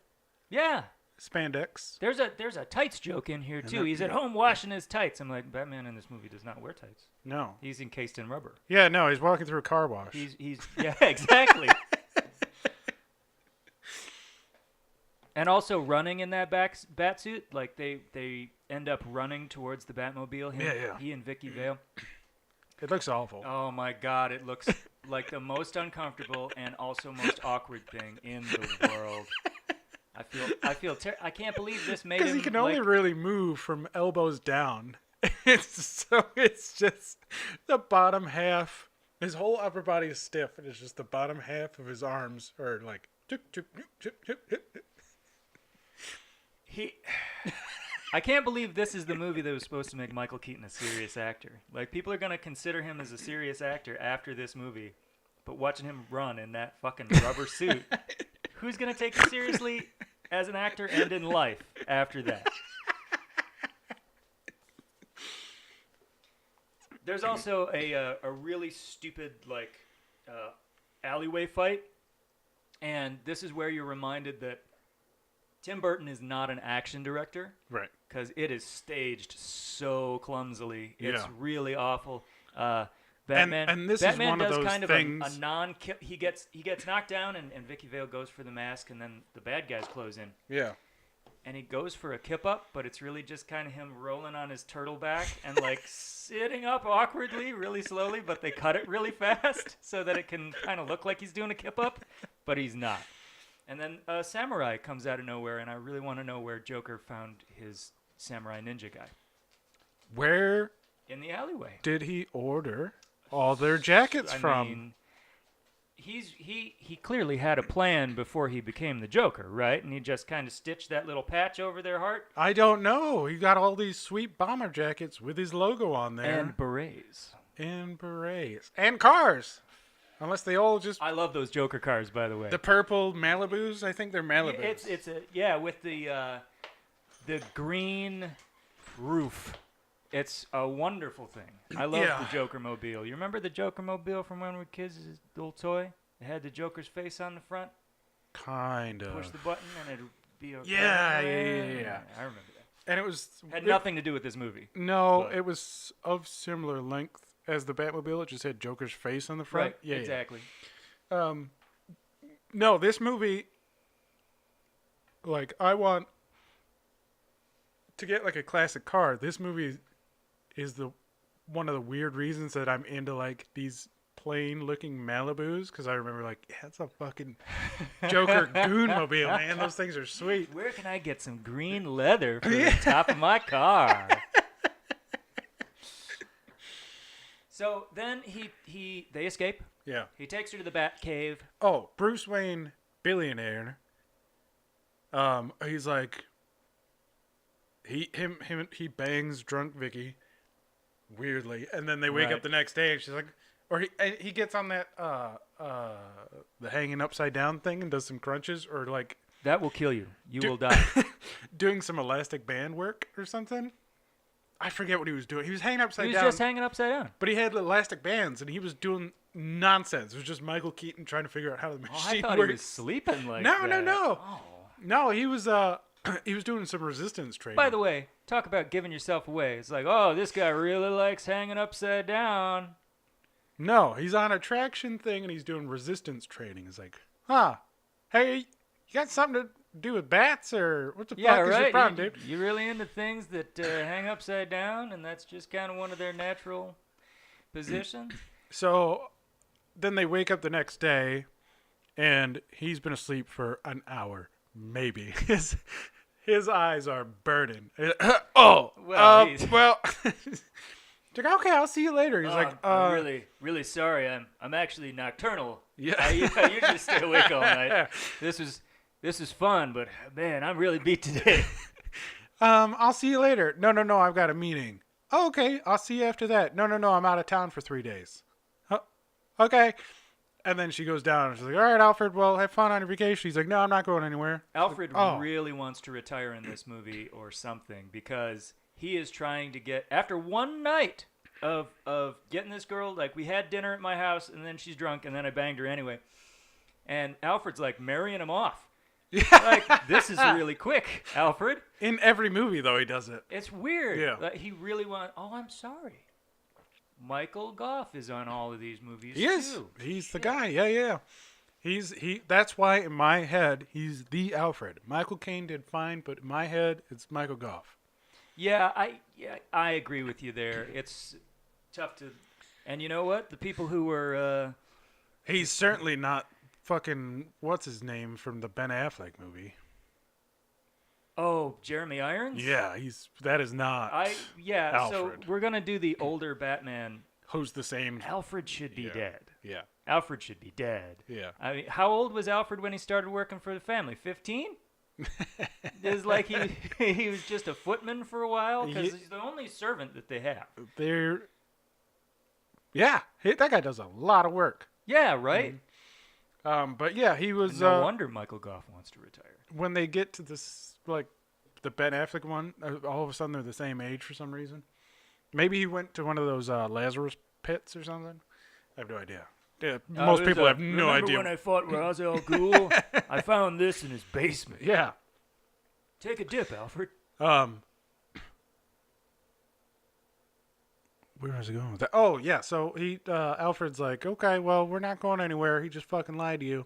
Yeah. spandex. There's a tights joke in here too. He's at home washing his tights. I'm like, Batman in this movie does not wear tights. No. He's encased in rubber. Yeah, no, he's walking through a car wash. He's yeah, exactly. And also running in that bat suit, like they end up running towards the Batmobile. He and Vicky Vale. It looks awful. Oh my God! It looks like the most uncomfortable and also most awkward thing in the world. I can't believe this made him. Because he can only really move from elbows down. It's just the bottom half. His whole upper body is stiff, and it's just the bottom half of his arms are like. I can't believe this is the movie that was supposed to make Michael Keaton a serious actor. Like, people are going to consider him as a serious actor after this movie, but watching him run in that fucking rubber suit, who's going to take him seriously as an actor and in life after that? There's also a really stupid, like, alleyway fight, and this is where you're reminded that Tim Burton is not an action director. Right. Because it is staged so clumsily. It's Yeah. really awful. Batman, and this Batman is one of does those kind things. of a non-kill. He gets knocked down, and Vicky Vale goes for the mask, and then the bad guys close in. Yeah. And he goes for a kip up, but it's really just kind of him rolling on his turtle back and like sitting up awkwardly, really slowly, but they cut it really fast so that it can kind of look like he's doing a kip up, but he's not. And then a samurai comes out of nowhere, and I really want to know where Joker found his samurai ninja guy. Where In the alleyway. did he order all their jackets I from? mean, he clearly had a plan before he became the Joker, right? And he just kind of stitched that little patch over their heart. I don't know. He got all these sweet bomber jackets with his logo on there. And berets. And berets. And cars. Unless they all just... I love those Joker cars, by the way. The purple Malibus? I think they're Malibus. With the green roof. It's a wonderful thing. I love the Joker Mobile. You remember the Joker Mobile from when we were kids? This little toy? It had the Joker's face on the front. Kind of. Push the button and it'd be a... Yeah. I remember that. And it was... Had nothing to do with this movie. No, it was of similar length as the Batmobile. It just had Joker's face on the front. Right, yeah, exactly. No, this movie... Like, I want... To get, like, a classic car, this movie... is one of the weird reasons that I'm into like these plain looking Malibus, because I remember like, yeah, it's a fucking Joker goon mobile, man. Those things are sweet. Where can I get some green leather for the top of my car? So then they escape. Yeah. He takes her to the Bat Cave. Oh, Bruce Wayne, billionaire. He's like, he bangs drunk Vicky. Weirdly, and then they wake up the next day, and she's like, or he gets on that the hanging upside down thing and does some crunches, or like that will kill you. You will die. Doing some elastic band work or something. I forget what he was doing. He was hanging upside down. He was just hanging upside down. But he had elastic bands, and he was doing nonsense. It was just Michael Keaton trying to figure out how the machine I thought works. He was sleeping like no, that. No. Oh. No, he was he was doing some resistance training. By the way, talk about giving yourself away. It's like, oh, this guy really likes hanging upside down. No, he's on a traction thing and he's doing resistance training. It's like, hey, you got something to do with bats or what the fuck is your problem, dude? You really into things that hang upside down, and that's just kind of one of their natural positions? So then they wake up the next day and he's been asleep for an hour, maybe. His eyes are burning. Well. He's like, okay, I'll see you later. He's like, I'm really, really sorry. I'm actually nocturnal. Yeah. I usually stay awake all night. This is fun, but man, I'm really beat today. I'll see you later. No, I've got a meeting. Oh, okay, I'll see you after that. No, I'm out of town for 3 days. Okay. And then she goes down and she's like, all right, Alfred, well, have fun on your vacation. He's like, no, I'm not going anywhere. Alfred really wants to retire in this movie or something, because he is trying to get, after one night of getting this girl, like we had dinner at my house and then she's drunk and then I banged her anyway. And Alfred's like marrying him off. Like, this is really quick, Alfred. In every movie, though, he does it. It's weird. Yeah. Like, he really wants, I'm sorry. Michael Goff is on all of these movies, He is. too. He's the guy. Yeah. That's why in my head, he's the Alfred. Michael Caine did fine, but in my head, it's Michael Goff. Yeah, I agree with you there. It's tough to, and you know what? The people who were, He's certainly not fucking, what's his name from the Ben Affleck movie? Oh, Jeremy Irons? Yeah, that is not Alfred. So we're going to do the older Batman. Who's the same? Alfred should be dead. Yeah. Alfred should be dead. Yeah. I mean, how old was Alfred when he started working for the family? 15? It's like he was just a footman for a while, because he's the only servant that they have. That guy does a lot of work. Yeah, right? But yeah, he was... No wonder Michael Goff wants to retire. When they get to this, like, the Ben Affleck one, all of a sudden they're the same age for some reason. Maybe he went to one of those Lazarus pits or something. I have no idea. Yeah, most people have no idea. Remember when I fought Ra's al Ghul? I found this in his basement. Yeah. Take a dip, Alfred. Where was I going with that? Oh, yeah. So Alfred's like, okay, well, we're not going anywhere. He just fucking lied to you.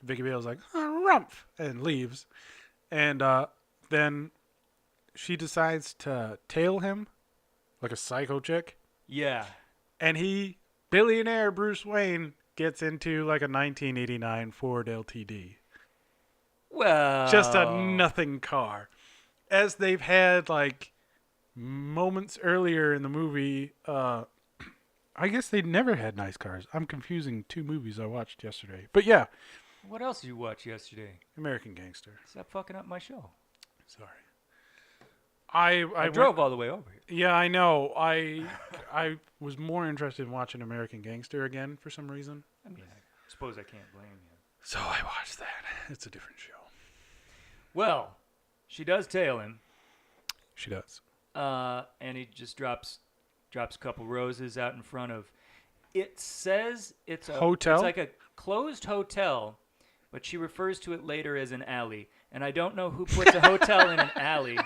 Vicky Vale's like, rumph, and leaves. And then she decides to tail him like a psycho chick. Yeah. And billionaire Bruce Wayne, gets into like a 1989 Ford LTD. Well. Just a nothing car. As they've had like moments earlier in the movie, I guess they never had nice cars. I'm confusing two movies I watched yesterday. But yeah, What else did you watch yesterday? American Gangster. Stop fucking up my show. Sorry. I drove all the way over here. Yeah, I know. I was more interested in watching American Gangster again for some reason. I mean, I suppose I can't blame you. So I watched that. It's a different show. Well, she does tail him. She does. And he just drops a couple roses out in front of. It says it's a hotel. It's like a closed hotel, but she refers to it later as an alley. And I don't know who puts a hotel in an alley.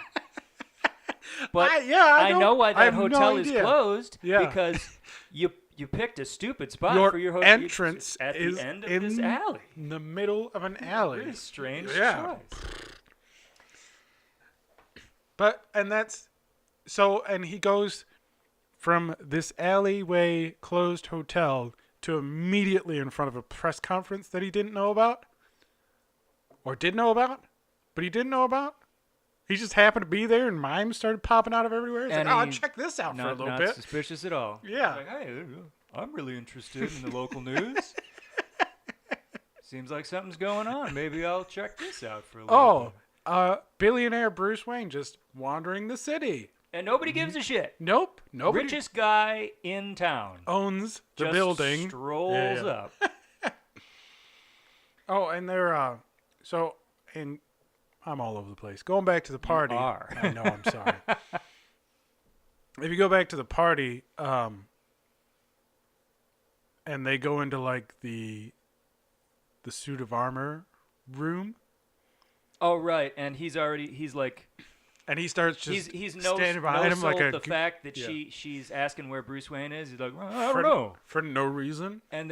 But I know why that hotel is closed. Yeah. Because you picked a stupid spot your for your hotel. entrance at is the end of in this alley. the middle of an alley. Really strange Yeah. choice. But and he goes from this alleyway closed hotel to immediately in front of a press conference that he didn't know about, or did know about, but he didn't know about. He just happened to be there, and mimes started popping out of everywhere. It's like, I'll check this out for a little bit. Not suspicious at all. Yeah. Like, hey, I'm really interested in the local news. Seems like something's going on. Maybe I'll check this out for a little bit. Billionaire Bruce Wayne just wandering the city. And nobody gives a shit. Nope. Nobody Richest guy in town. owns the Just building. strolls up. Oh, and they're and I'm all over the place. Going back to the party. You are. I know, I'm sorry. If you go back to the party, and they go into like the suit of armor room. Oh, right. And he's like, And he starts just he's standing behind him like the fact that she's asking where Bruce Wayne is. He's like, well, I for, don't know. For no reason. And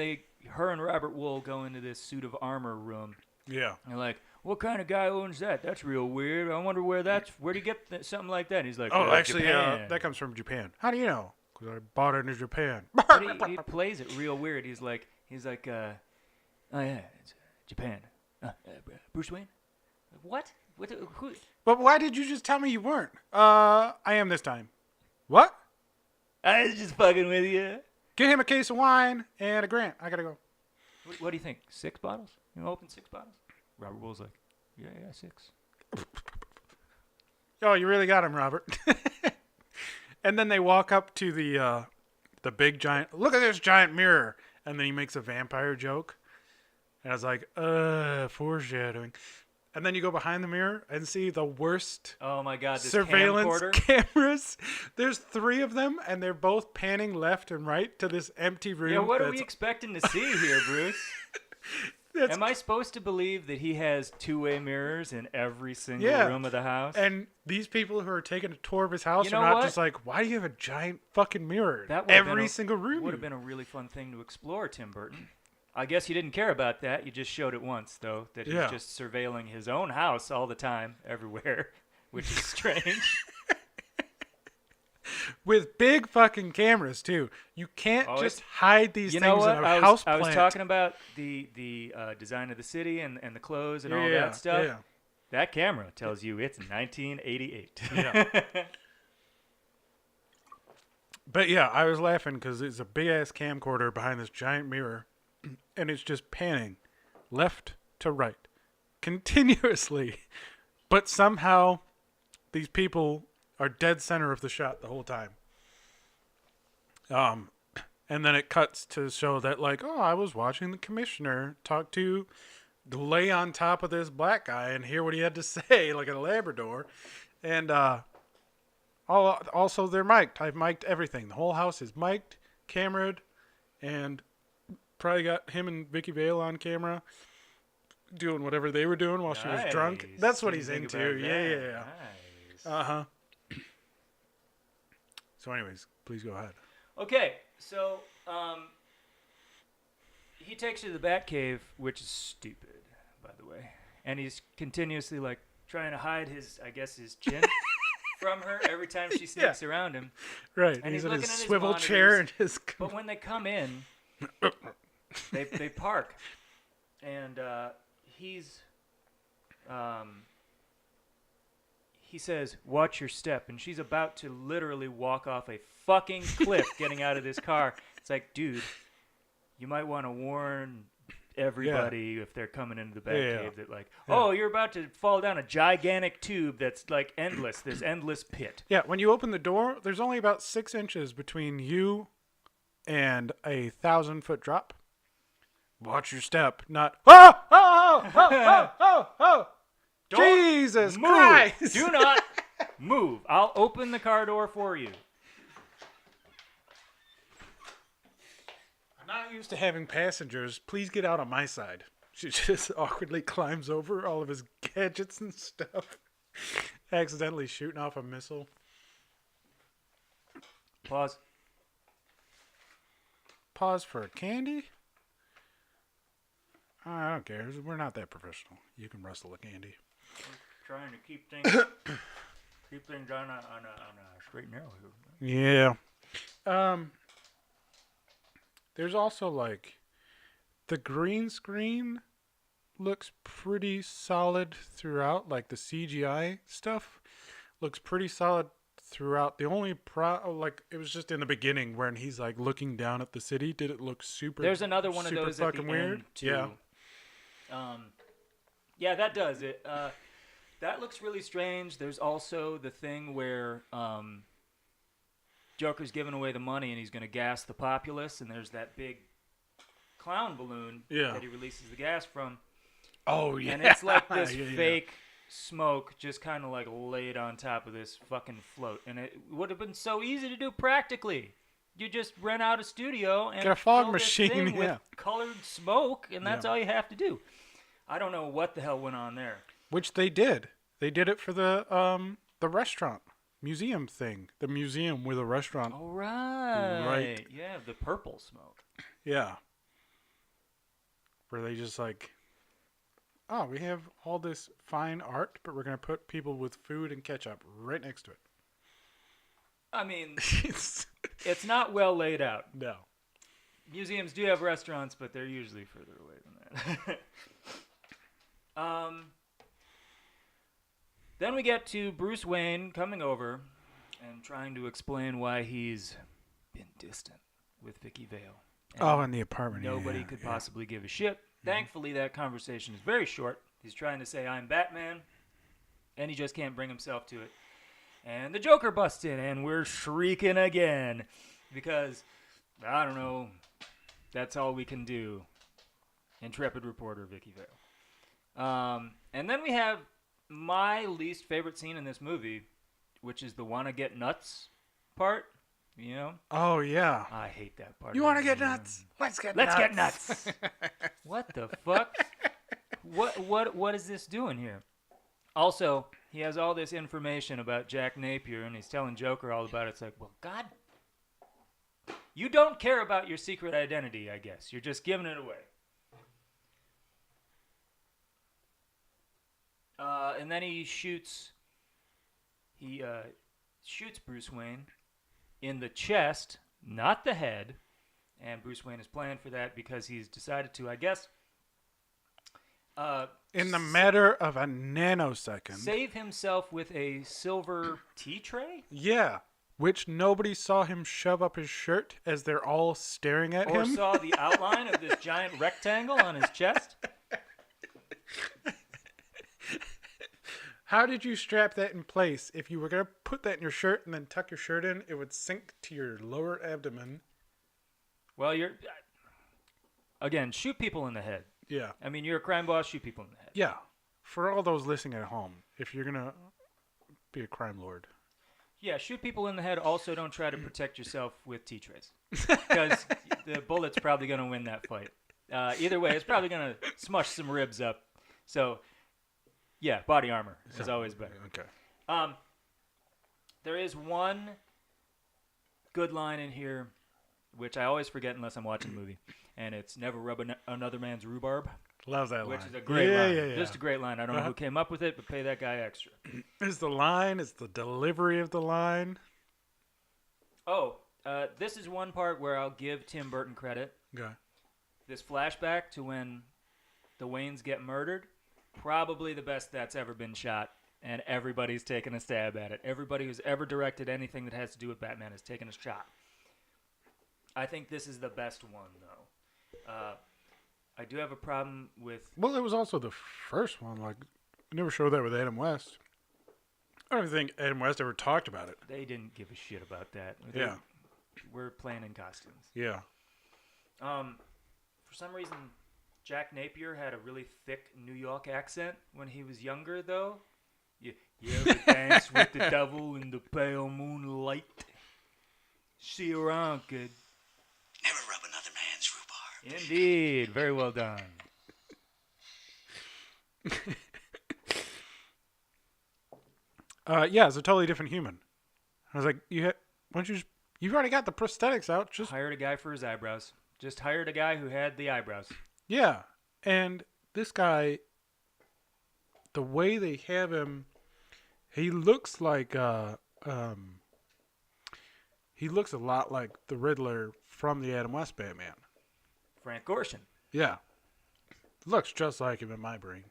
her and Robert Wool go into this suit of armor room. Yeah. And they're like, what kind of guy owns that? That's real weird. I wonder where'd he get something like that? And he's like, oh, actually, Japan. that comes from Japan. How do you know? Because I bought it in Japan. But he plays it real weird. He's like, oh yeah, it's Japan. Bruce Wayne? What? Who? But why did you just tell me you weren't? I am this time. What? I was just fucking with you. Get him a case of wine and a grant. I gotta go. What do you think? 6 bottles? You open 6 bottles? Robert Wool's like, yeah, 6. Oh, you really got him, Robert. And then they walk up to the big giant. Look at this giant mirror. And then he makes a vampire joke. And I was like, foreshadowing. And then you go behind the mirror and see the worst oh my God, this surveillance camcorder. cameras. There's 3 of them, and they're both panning left and right to this empty room. Yeah, what are we expecting to see here, Bruce? That's Am I supposed to believe that he has 2-way mirrors in every single room of the house? And these people who are taking a tour of his house You know are not what? just like, why do you have a giant fucking mirror in That would have every been single room? Would have been a really fun thing to explore, Tim Burton. I guess you didn't care about that. You just showed it once, though, that he's just surveilling his own house all the time, everywhere, which is strange. With big fucking cameras, too. You can't just hide these things in a house plant. I was talking about the design of the city and the clothes and all that stuff. Yeah. That camera tells you it's 1988. Yeah. But yeah, I was laughing because it's a big-ass camcorder behind this giant mirror, and it's just panning left to right continuously. But somehow these people are dead center of the shot the whole time. And then it cuts to show that, like, I was watching the commissioner lay on top of this black guy and hear what he had to say, like a Labrador. And also they're mic'd. I've mic'd everything. The whole house is mic'd, cameraed, and probably got him and Vicky Vale on camera doing whatever they were doing while she was drunk. That's what he's into. Yeah. Nice. Uh-huh. So anyways, please go ahead. Okay, so he takes her to the Batcave, which is stupid, by the way. And he's continuously, like, trying to hide his chin from her every time she sneaks around him. Right. And he's in looking his at his swivel chair and his... But when they come in, they park. And he says, watch your step. And she's about to literally walk off a fucking cliff getting out of this car. It's like, dude, you might want to warn everybody if they're coming into the Batcave that, like, oh, you're about to fall down a gigantic tube that's, like, endless. This endless pit. Yeah, when you open the door, there's only about 6 inches between you and a 1,000-foot drop. Watch your step, not, Jesus move. Christ! Do not move. I'll open the car door for you. I'm not used to having passengers. Please get out on my side. She just awkwardly climbs over all of his gadgets and stuff, accidentally shooting off a missile. Pause. Pause for candy? I don't care. We're not that professional. You can rustle a candy. I'm trying to keep things on a straight and narrow Yeah. here. There's also, like, the green screen looks pretty solid throughout. Like, the CGI stuff looks pretty solid throughout. The only it was just in the beginning when he's, like, looking down at the city. Did it look super? There's another one of those fucking at the weird? end too. Yeah, that does it. That looks really strange. There's also the thing where Joker's giving away the money and he's going to gas the populace, and there's that big clown balloon that he releases the gas from. Oh, yeah. And it's like this fake smoke just kind of like laid on top of this fucking float. And it would have been so easy to do practically. You just rent out a studio and get a fog fill machine this thing with colored smoke, and that's all you have to do. I don't know what the hell went on there. Which they did. They did it for the restaurant museum thing. The museum with a restaurant. Oh, right. Yeah, the purple smoke. Yeah. Where they just like, oh, we have all this fine art, but we're going to put people with food and ketchup right next to it. I mean, it's not well laid out. No. Museums do have restaurants, but they're usually further away than that. Then we get to Bruce Wayne coming over and trying to explain why he's been distant with Vicky Vale. In the apartment. Nobody could possibly give a shit. Thankfully, that conversation is very short. He's trying to say, I'm Batman, and he just can't bring himself to it. And the Joker busts in, and we're shrieking again because, I don't know, that's all we can do. Intrepid reporter Vicky Vale. And then we have my least favorite scene in this movie, which is the wanna get nuts part, you know? Oh, yeah. I hate that part. You want to get nuts? Let's get nuts. What the fuck? What is this doing here? Also, he has all this information about Jack Napier, and he's telling Joker all about it. It's like, well, God, you don't care about your secret identity, I guess. You're just giving it away. And then he shoots Bruce Wayne in the chest, not the head. And Bruce Wayne is playing for that because he's decided to, I guess, in the matter of a nanosecond, save himself with a silver tea tray? Yeah. Which nobody saw him shove up his shirt as they're all staring at him. Or saw the outline of this giant rectangle on his chest? How did you strap that in place? If you were going to put that in your shirt and then tuck your shirt in, it would sink to your lower abdomen. Well, again, shoot people in the head. Yeah. I mean, you're a crime boss, shoot people in the head. Yeah. For all those listening at home, if you're going to be a crime lord. Yeah, shoot people in the head. Also, don't try to protect yourself with tea trays. Because the bullet's probably going to win that fight. Either way, it's probably going to smush some ribs up. So, yeah, body armor is always better. Okay. There is one good line in here, which I always forget unless I'm watching a movie, and it's never rub another man's rhubarb. Love that line. Which is a great line. Yeah. Just a great line. I don't know who came up with it, but pay that guy extra. It's the line. It's the delivery of the line. Oh, this is one part where I'll give Tim Burton credit. Okay. This flashback to when the Waynes get murdered, probably the best that's ever been shot, and everybody's taken a stab at it. Everybody who's ever directed anything that has to do with Batman has taken a shot. I think this is the best one, though. I do have a problem with... Well, it was also the first one. Like, they never showed that with Adam West. I don't even think Adam West ever talked about it. They didn't give a shit about that. Yeah. We're playing in costumes. Yeah. For some reason, Jack Napier had a really thick New York accent when he was younger, though. You ever dance with the devil in the pale moonlight? See you around, kid. Never rub another man's rhubarb. Indeed. Very well done. Yeah, it's a totally different human. I was like, why don't you just, you've already got the prosthetics out. Just hired a guy for his eyebrows. Just hired a guy who had the eyebrows. Yeah, and this guy, the way they have him, he looks like he looks a lot like the Riddler from the Adam West Batman. Frank Gorshin. Yeah, looks just like him in my brain.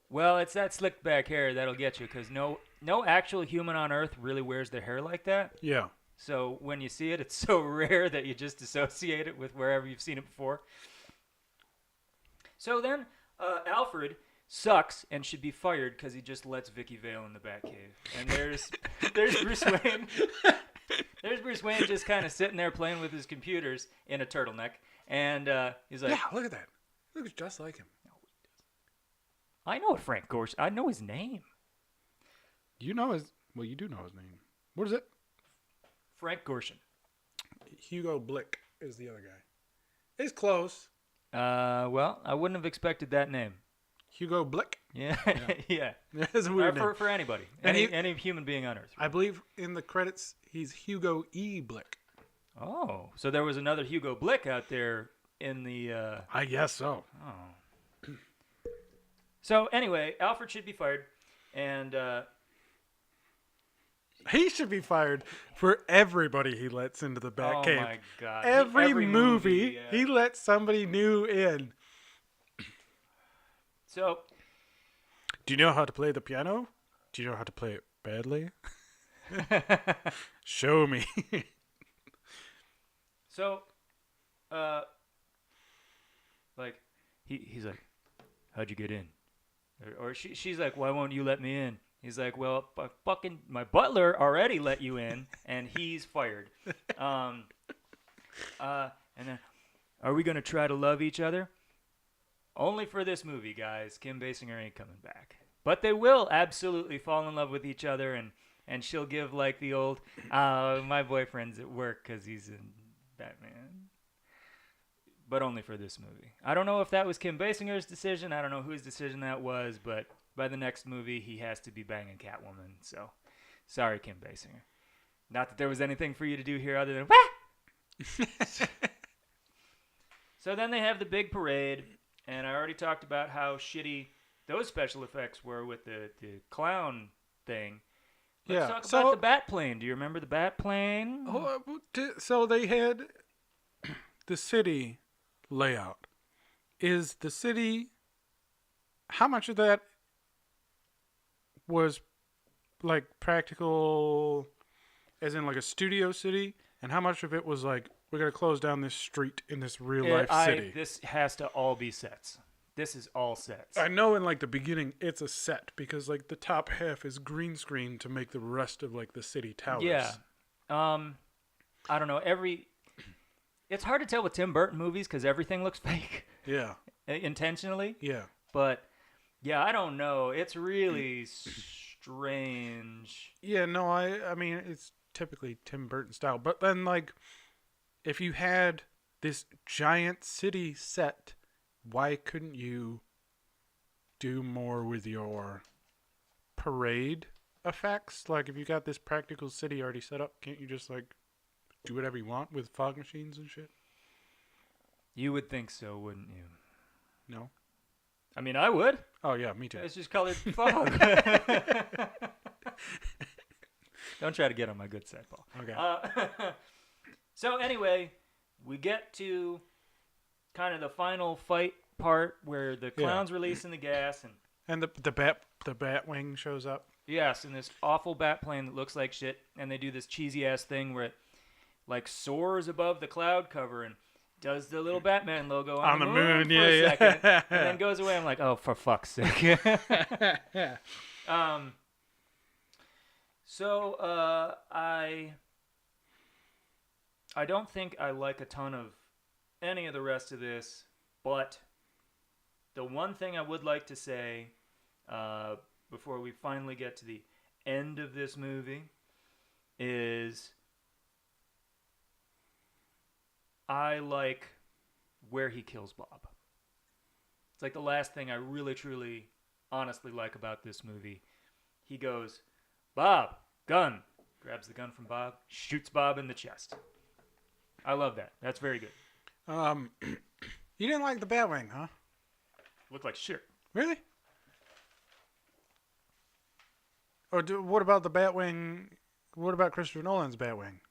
Well, it's that slick back hair that'll get you, because no actual human on Earth really wears their hair like that. Yeah. So when you see it, it's so rare that you just associate it with wherever you've seen it before. So then Alfred sucks and should be fired because he just lets Vicky Vale in the Batcave. And there's Bruce Wayne. There's Bruce Wayne just kind of sitting there playing with his computers in a turtleneck. And he's like... Yeah, look at that. Looks just like him. I know Frank Gorshin. I know his name. You know his... Well, you do know his name. What is it? Frank Gorshin. Hugo Blick is the other guy. It's close. Well, I wouldn't have expected that name. Hugo Blick? Yeah. Yeah. It's a weird name. For anybody. And any human being on Earth. I believe in the credits, he's Hugo E. Blick. Oh, so there was another Hugo Blick out there in the... I guess so. Oh. So, anyway, Alfred should be fired, and... He should be fired for everybody he lets into the Batcave. Oh, my God. Every movie, yeah. he lets somebody new in. So... Do you know how to play the piano? Do you know how to play it badly? Show me. So, like, he's like, how'd you get in? Or she's like, why won't you let me in? He's like, well, my butler already let you in, and he's fired. And then, are we going to try to love each other? Only for this movie, guys. Kim Basinger ain't coming back. But they will absolutely fall in love with each other, and she'll give, like, the old, my boyfriend's at work because he's in Batman. But only for this movie. I don't know if that was Kim Basinger's decision. I don't know whose decision that was, but by the next movie, he has to be banging Catwoman. So, sorry, Kim Basinger. Not that there was anything for you to do here other than, wah! So then they have the big parade, and I already talked about how shitty those special effects were with the clown thing. Let's talk about the bat plane. Do you remember the bat plane? So they had the city layout. Is the city... How much of that was like practical, as in like a studio city? And how much of it was like, we're going to close down this street in this real life city? This has to all be sets. This is all sets. I know in like the beginning it's a set because like the top half is green screen to make the rest of like the city towers. Yeah. I don't know. It's hard to tell with Tim Burton movies because everything looks fake. Yeah. Intentionally. Yeah. But yeah, I don't know. It's really strange. Yeah, no, I mean it's typically Tim Burton style. But then like if you had this giant city set, why couldn't you do more with your parade effects? Like, if you got this practical city already set up, can't you just, like, do whatever you want with fog machines and shit? You would think so, wouldn't you? No? I mean, I would. Oh, yeah, me too. It's just colored fog. Don't try to get on my good side, Paul. Okay. So, anyway, we get to kind of the final fight part where the clown's releasing the gas and the bat wing shows up. Yes, and this awful bat plane that looks like shit, and they do this cheesy ass thing where like soars above the cloud cover and does the little Batman logo on the moon, for yeah, a yeah. second, and then goes away. I'm like, oh, for fuck's sake. So I don't think I like a ton of any of the rest of this, but the one thing I would like to say before we finally get to the end of this movie is I like where he kills Bob. It's like the last thing I really, truly, honestly like about this movie. He goes, Bob, gun. Grabs the gun from Bob, shoots Bob in the chest. I love that. That's very good. You didn't like the Batwing, huh? Looked like shit. Really? Or what about the Batwing? What about Christopher Nolan's Batwing?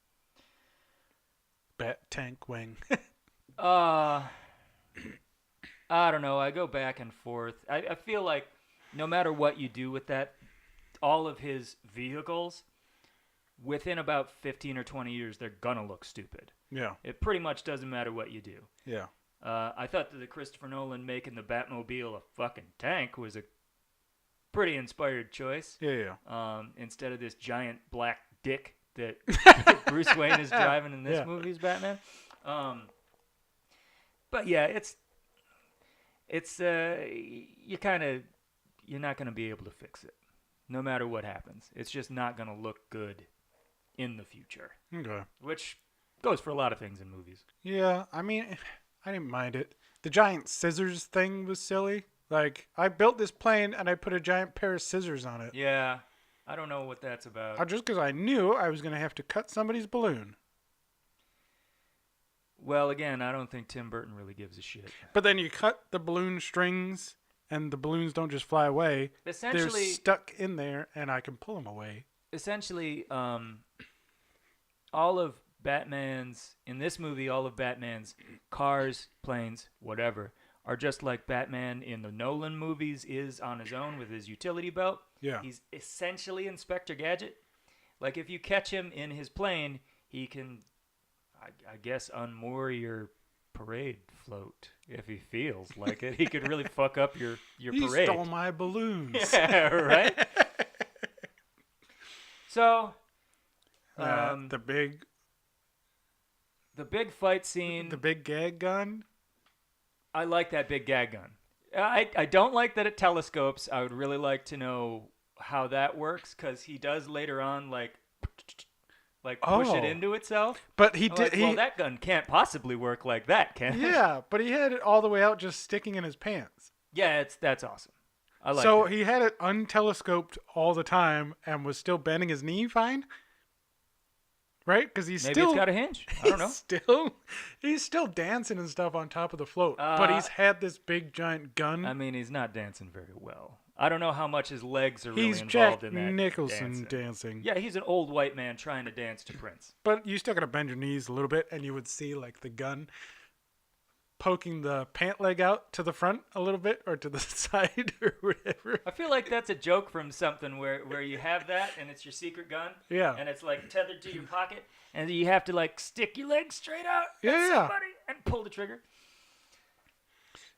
Bat tank wing. I don't know. I go back and forth. I feel like no matter what you do with that, all of his vehicles, within about 15 or 20 years, they're going to look stupid. Yeah. It pretty much doesn't matter what you do. Yeah. I thought that the Christopher Nolan making the Batmobile a fucking tank was a pretty inspired choice. Yeah. Instead of this giant black dick that Bruce Wayne is driving in this movie's Batman. But yeah, you're not going to be able to fix it, no matter what happens. It's just not going to look good in the future. Okay. Which goes for a lot of things in movies. Yeah, I mean, I didn't mind it. The giant scissors thing was silly. Like, I built this plane and I put a giant pair of scissors on it. Yeah, I don't know what that's about. Just because I knew I was going to have to cut somebody's balloon. Well, again, I don't think Tim Burton really gives a shit. But then you cut the balloon strings and the balloons don't just fly away. They're stuck in there and I can pull them away. Essentially, all of Batman's cars, planes, whatever, are just like Batman in the Nolan movies is on his own with his utility belt. Yeah. He's essentially Inspector Gadget. Like, if you catch him in his plane, he can, I guess, unmoor your parade float if he feels like it. He could really fuck up your parade. He stole my balloons. Yeah, right? So, the big fight scene. The big gag gun. I like that big gag gun. I don't like that it telescopes. I would really like to know how that works, because he does later on push it into itself. But he did. Well, that gun can't possibly work like that, can it? Yeah, but he had it all the way out, just sticking in his pants. Yeah, that's awesome. I like. So that. he had it untelescoped all the time and was still bending his knee fine. Right? Because maybe it's got a hinge. I don't know. He's still dancing and stuff on top of the float. But he's had this big giant gun. I mean, he's not dancing very well. I don't know how much his legs are really he's involved Jack in that. Nicholson dancing. Yeah, he's an old white man trying to dance to Prince. But you still got to bend your knees a little bit, and you would see like the gun poking the pant leg out to the front a little bit, or to the side, or whatever. I feel like that's a joke from something where you have that and it's your secret gun. Yeah. And it's like tethered to your pocket, and you have to like stick your legs straight out at somebody and pull the trigger.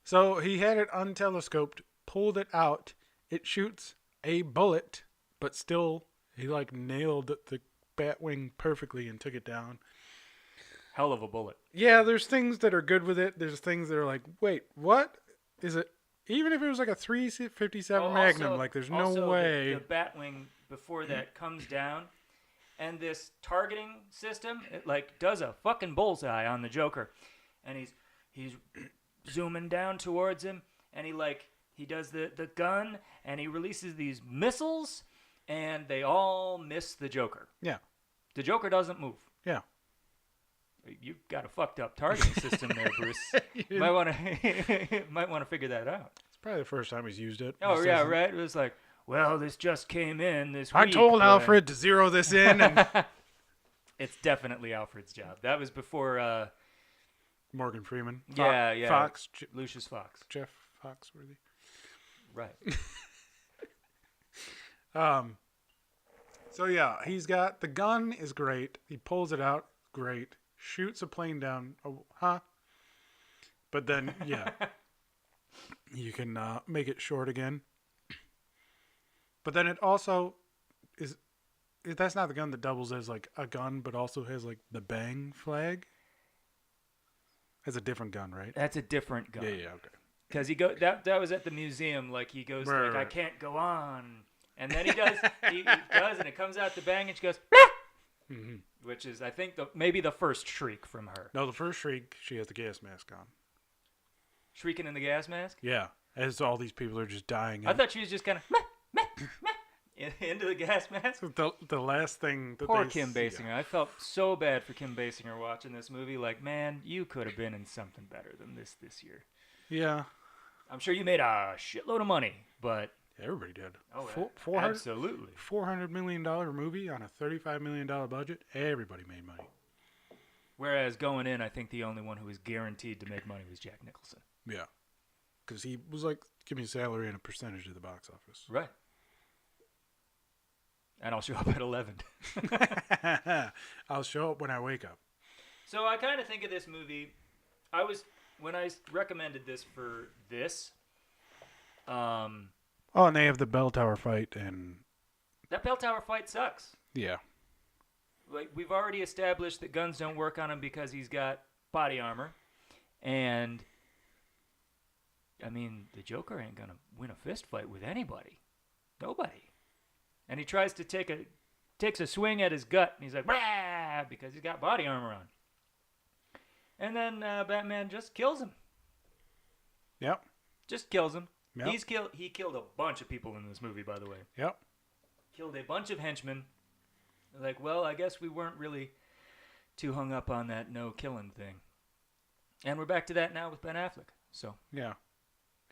So he had it untelescoped, pulled it out. It shoots a bullet, but still he like nailed the Batwing perfectly and took it down. Hell of a bullet. Yeah, there's things that are good with it. There's things that are like, wait, what? Is it? Even if it was like a 357 Magnum, like there's no way. The Batwing before that comes down, and this targeting system, it like does a fucking bullseye on the Joker, and he's zooming down towards him, and he does the gun, and he releases these missiles, and they all miss the Joker. Yeah. The Joker doesn't move. Yeah. You've got a fucked up targeting system there, Bruce. You might want to figure that out. It's probably the first time he's used it. Oh, yeah, right? It was like, well, this just came in this week. I told Alfred to zero this in. And it's definitely Alfred's job. That was before... Morgan Freeman. Yeah. Fox. Lucius Fox. Jeff Foxworthy. Right. So, yeah, he's got... The gun is great. He pulls it out. great. Shoots a plane down. Oh, huh? But then, yeah, you can make it short again. But then it also is. That's not the gun that doubles as like a gun, but also has like the bang flag. That's a different gun, right? That's a different gun. Yeah, okay. Because that was at the museum. Like he goes Right, like, right. I can't go on, and then he does, he does, and it comes out the bang, and she goes, Mm-hmm. which is I think maybe the first shriek from her. No, the first shriek, she has the gas mask on. Shrieking in the gas mask. Yeah, as all these people are just dying. I thought she was just kind of into the gas mask. The last thing that Poor they Kim Basinger. I felt so bad for Kim Basinger watching this movie. Like, man, you could have been in something better than this year. Yeah. I'm sure you made a shitload of money, but Everybody did. oh, absolutely. $400 million movie on a $35 million budget. Everybody made money. Whereas going in, I think the only one who was guaranteed to make money was Jack Nicholson. Yeah. Because he was like, give me a salary and a percentage of the box office. Right. And I'll show up at 11. I'll show up when I wake up. So I kind of think of this movie. When I recommended this for this, Oh, and they have the bell tower fight, and that bell tower fight sucks. yeah. Like we've already established that guns don't work on him because he's got body armor, and I mean the Joker ain't gonna win a fist fight with anybody, nobody. And he tries to takes a swing at his gut, and he's like, "Bah!" because he's got body armor on. And then Batman just kills him. Yep. Just kills him. Yep. He killed a bunch of people in this movie, by the way. Yep. Killed a bunch of henchmen. Like, well, I guess we weren't really too hung up on that no killing thing. And we're back to that now with Ben Affleck. So Yeah.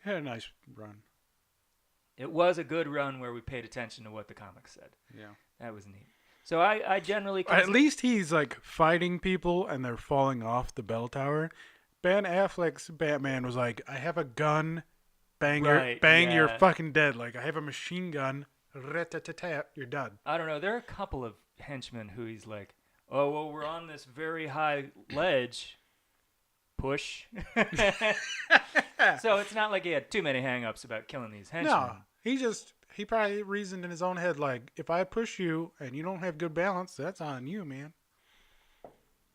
Had a nice run. it was a good run where we paid attention to what the comics said. Yeah. That was neat. So I generally At least he's like fighting people and they're falling off the bell tower. Ben Affleck's Batman was like, I have a gun, Right, you're yeah. fucking dead. Like, I have a machine gun, rat-tat-tat-tat, you're done. I don't know. There are a couple of henchmen who he's like, oh, well, we're on this very high ledge. Push. So it's not like he had too many hang-ups about killing these henchmen. No, he probably reasoned in his own head, like, if I push you and you don't have good balance, that's on you, man.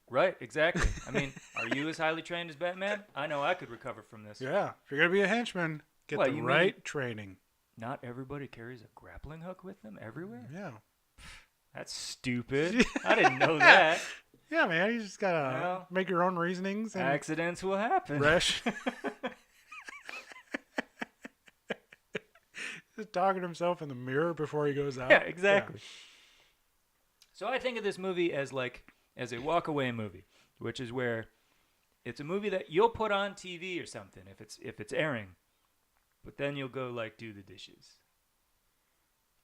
Right, exactly. I mean, are you as highly trained as Batman? I know I could recover from this. Yeah, if you're going to be a henchman, get What, the you right mean- training. Not everybody carries a grappling hook with them everywhere? Yeah. That's stupid. I didn't know that. Yeah, man, you just got to Well, make your own reasonings and Accidents will happen. fresh. Just talking to himself in the mirror before he goes out. Yeah, exactly. So I think of this movie as a walk-away movie, which is where it's a movie that you'll put on TV or something if it's airing, but then you'll go like do the dishes.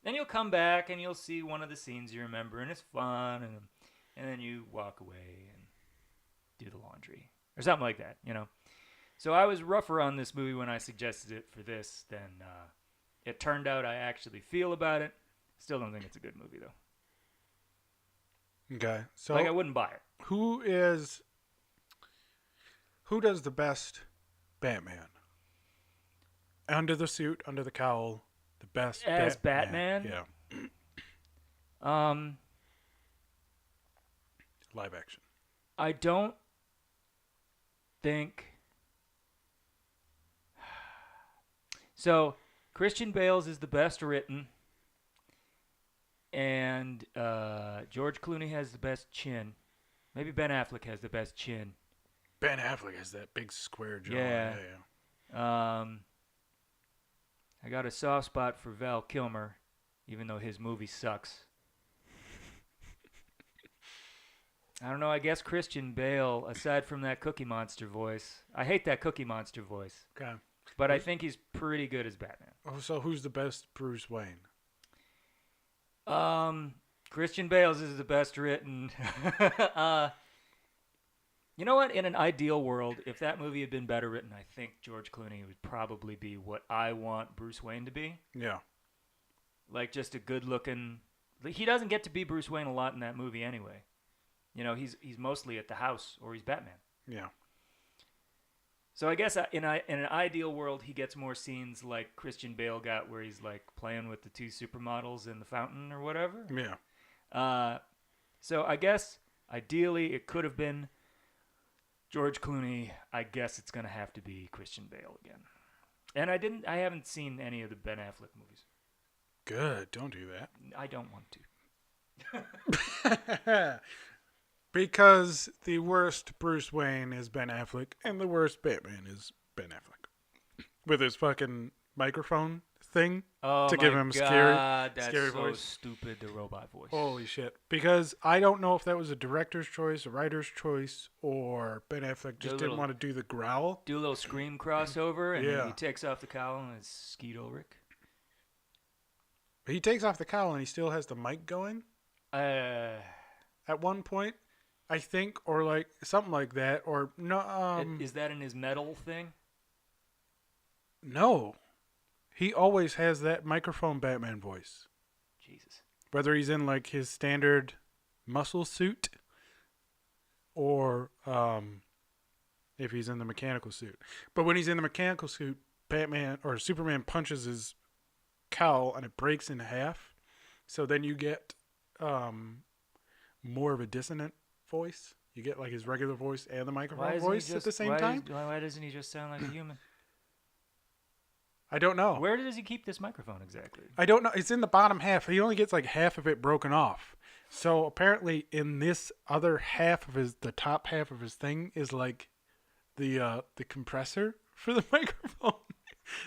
Then you'll come back and you'll see one of the scenes you remember and it's fun, and then you walk away and do the laundry or something like that, you know. So I was rougher on this movie when I suggested it for this than it turned out I actually feel about it. Still don't think it's a good movie though. Okay, so Like I wouldn't buy it. who does the best Batman? Under the suit, under the cowl, the best As Batman? Yeah, live action. I don't think so. Christian Bale's is the best written, and George Clooney has the best chin. Maybe Ben Affleck has the best chin. Ben Affleck has that big square jaw. Yeah. Yeah. I got a soft spot for Val Kilmer, even though his movie sucks. I don't know. I guess Christian Bale, aside from that Cookie Monster voice, I hate that Cookie Monster voice, Okay. but I think he's pretty good as Batman. Oh, so who's the best Bruce Wayne? Christian Bale's is the best written. You know what? In an ideal world, if that movie had been better written, I think George Clooney would probably be what I want Bruce Wayne to be. Yeah. Like just a good-looking. He doesn't get to be Bruce Wayne a lot in that movie anyway. You know, he's mostly at the house, or he's Batman. Yeah. So I guess in an ideal world, he gets more scenes like Christian Bale got, where he's like playing with the two supermodels in the fountain or whatever. Yeah. So I guess ideally it could have been George Clooney. I guess it's gonna have to be Christian Bale again. And I haven't seen any of the Ben Affleck movies. Good. Don't do I don't want that. Because the worst Bruce Wayne is Ben Affleck, and the worst Batman is Ben Affleck. With his fucking microphone thing to give him scary that's so voice. stupid, the robot voice. Holy shit. Because I don't know if that was a director's choice, a writer's choice, or Ben Affleck just didn't want to do the growl. Do a little scream crossover, and Yeah. then he takes off the cowl, and it's Skeet Ulrich. He takes off the cowl and he still has the mic going at one point, I think, or like something like that, or no. Is that in his metal thing? No, he always has that microphone Batman voice. Jesus. Whether he's in like his standard muscle suit, or if he's in the mechanical suit. But when he's in the mechanical suit, Batman or Superman punches his cowl and it breaks in half. So then you get more of a dissonant voice. You get like his regular voice and the microphone voice at the same time. Why doesn't he just sound like a human? I don't know. Where does he keep this microphone exactly? I don't know. It's in the bottom half. He only gets like half of it broken off. So apparently in this other half of the top half of his thing is like the compressor for the microphone.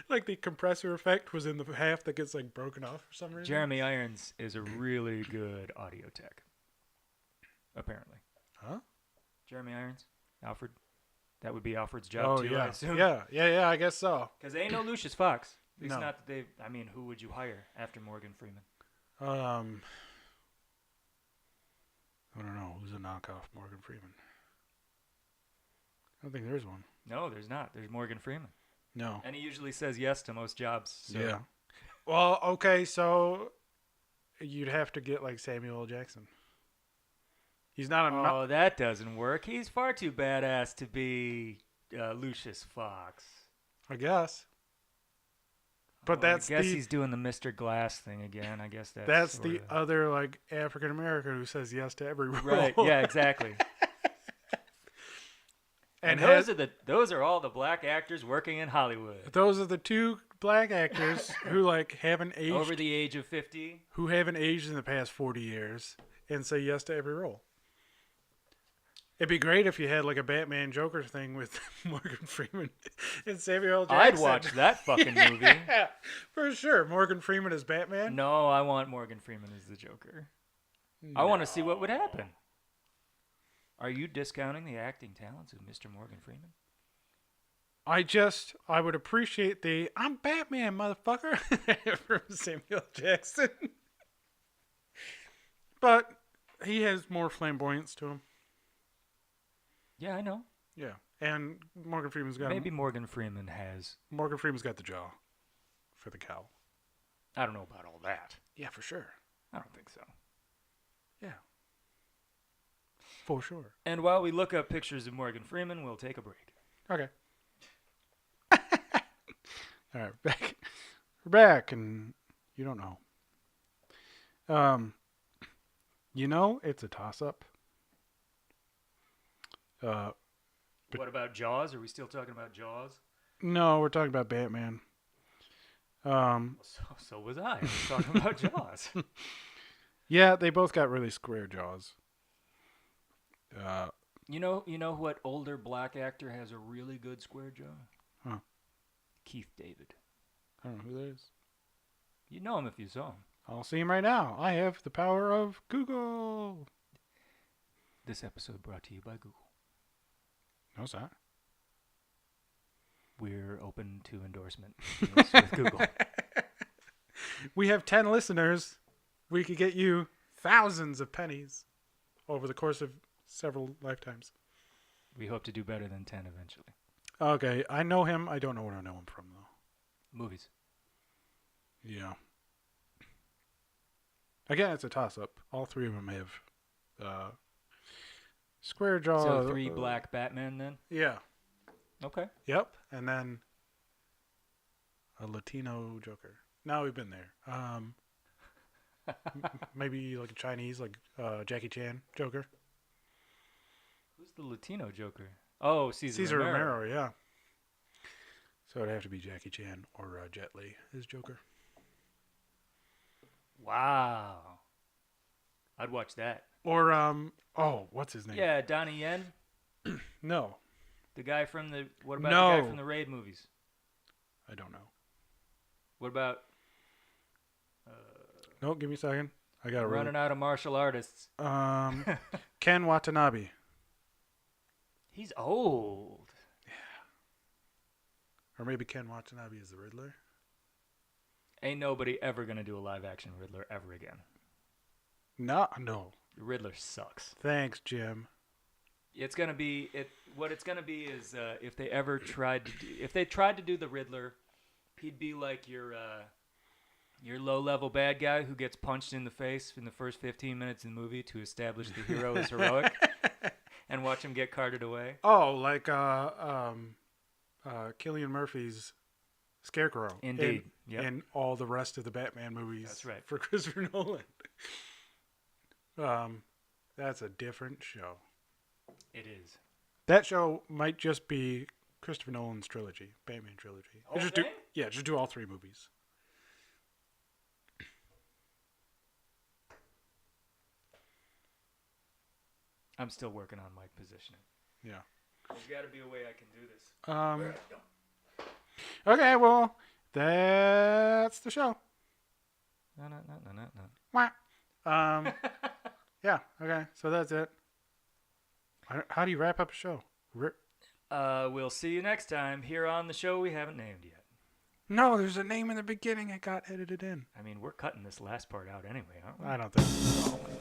Like the compressor effect was in the half that gets like broken off for some reason. Jeremy Irons is a really good audio tech. Apparently. Huh? Jeremy Irons? Alfred? That would be Alfred's job too, yeah. I assume. Yeah, I guess so. Because they ain't no Lucius Fox. At least No. not that they... I mean, who would you hire after Morgan Freeman? I don't know. Who's a knockoff Morgan Freeman? I don't think there's one. No, there's not. There's Morgan Freeman. No. And he usually says yes to most jobs. So. Yeah. Well, okay, so you'd have to get like Samuel L. Jackson. He's not a... Oh, that doesn't work. He's far too badass to be Lucius Fox. I guess. But Well, that's I guess the... he's doing the Mr. Glass thing again. I guess That's the sorta... other like African American who says yes to every role. Right, yeah, exactly. And those are all the black actors working in Hollywood. Those are the two black actors who like haven't aged Over the age of 50. who haven't aged in the past 40 years and say yes to every role. It'd be great if you had like a Batman Joker thing with Morgan Freeman and Samuel L. Jackson. I'd watch that fucking movie. Yeah, for sure. Morgan Freeman as Batman. No, I want Morgan Freeman as the Joker. I want to see what would happen. Are you discounting the acting talents of Mr. Morgan Freeman? I would appreciate the "I'm Batman, motherfucker" from Samuel Jackson. But he has more flamboyance to him. Yeah, I know. Yeah, and Morgan Freeman's got Maybe Morgan Freeman has... Morgan Freeman's got the jaw for the cow. I don't know about all that. Yeah, for sure. I don't think so. Yeah, for sure. And while we look up pictures of Morgan Freeman, we'll take a break. Okay. All right, we're back, and you don't know. It's a toss-up. What about Jaws? Are we still talking about Jaws? No, we're talking about Batman. So was I. I was talking about Jaws. Yeah, they both got really square jaws. You know what older black actor has a really good square jaw? Huh. Keith David. I don't know who that is. You know him if you saw him. I'll see him right now. I have the power of Google. This episode brought to you by Google. What's that? We're open to endorsement deals with Google. We have 10 listeners. We could get you thousands of pennies over the course of several lifetimes. We hope to do better than 10 eventually. Okay, I know him. I don't know what I know him from, though. Movies. Yeah. Again, it's a toss-up. All three of them have Square jaw. So 3 black Batman then? Yeah. Okay. Yep. And then a Latino Joker. Now we've been there. Maybe like a Chinese, like Jackie Chan Joker. Who's the Latino Joker? Oh, Caesar Romero. Yeah. So it'd have to be Jackie Chan or Jet Li as Joker. Wow. I'd watch that. Or what's his name? Yeah, Donnie Yen. No. The guy from the the guy from the Raid movies? I don't know. What about No, give me a second. I got to running out of martial artists? Ken Watanabe. He's old. Or maybe Ken Watanabe is the Riddler. Ain't nobody ever gonna do a live action Riddler ever again. No. The Riddler sucks. Thanks, Jim. It's gonna be What it's gonna be is if they tried to do the Riddler, he'd be like your low-level bad guy who gets punched in the face in the first 15 minutes of the movie to establish the hero is heroic, and watch him get carted away. Oh, like Cillian Murphy's Scarecrow. Indeed. Yep. And all the rest of the Batman movies. That's right. For Christopher Nolan. That's a different show. It is. That show might just be Christopher Nolan's trilogy, Batman trilogy. Just do all 3 movies. I'm still working on mic positioning. Yeah. There's got to be a way I can do this. Okay, well, that's the show. No. Wah. Yeah, okay, so that's it. How do you wrap up a show? We'll see you next time here on the show we haven't named yet. No, there's a name in the beginning. It got edited in. I mean, we're cutting this last part out anyway, aren't we? I don't think so. Oh, my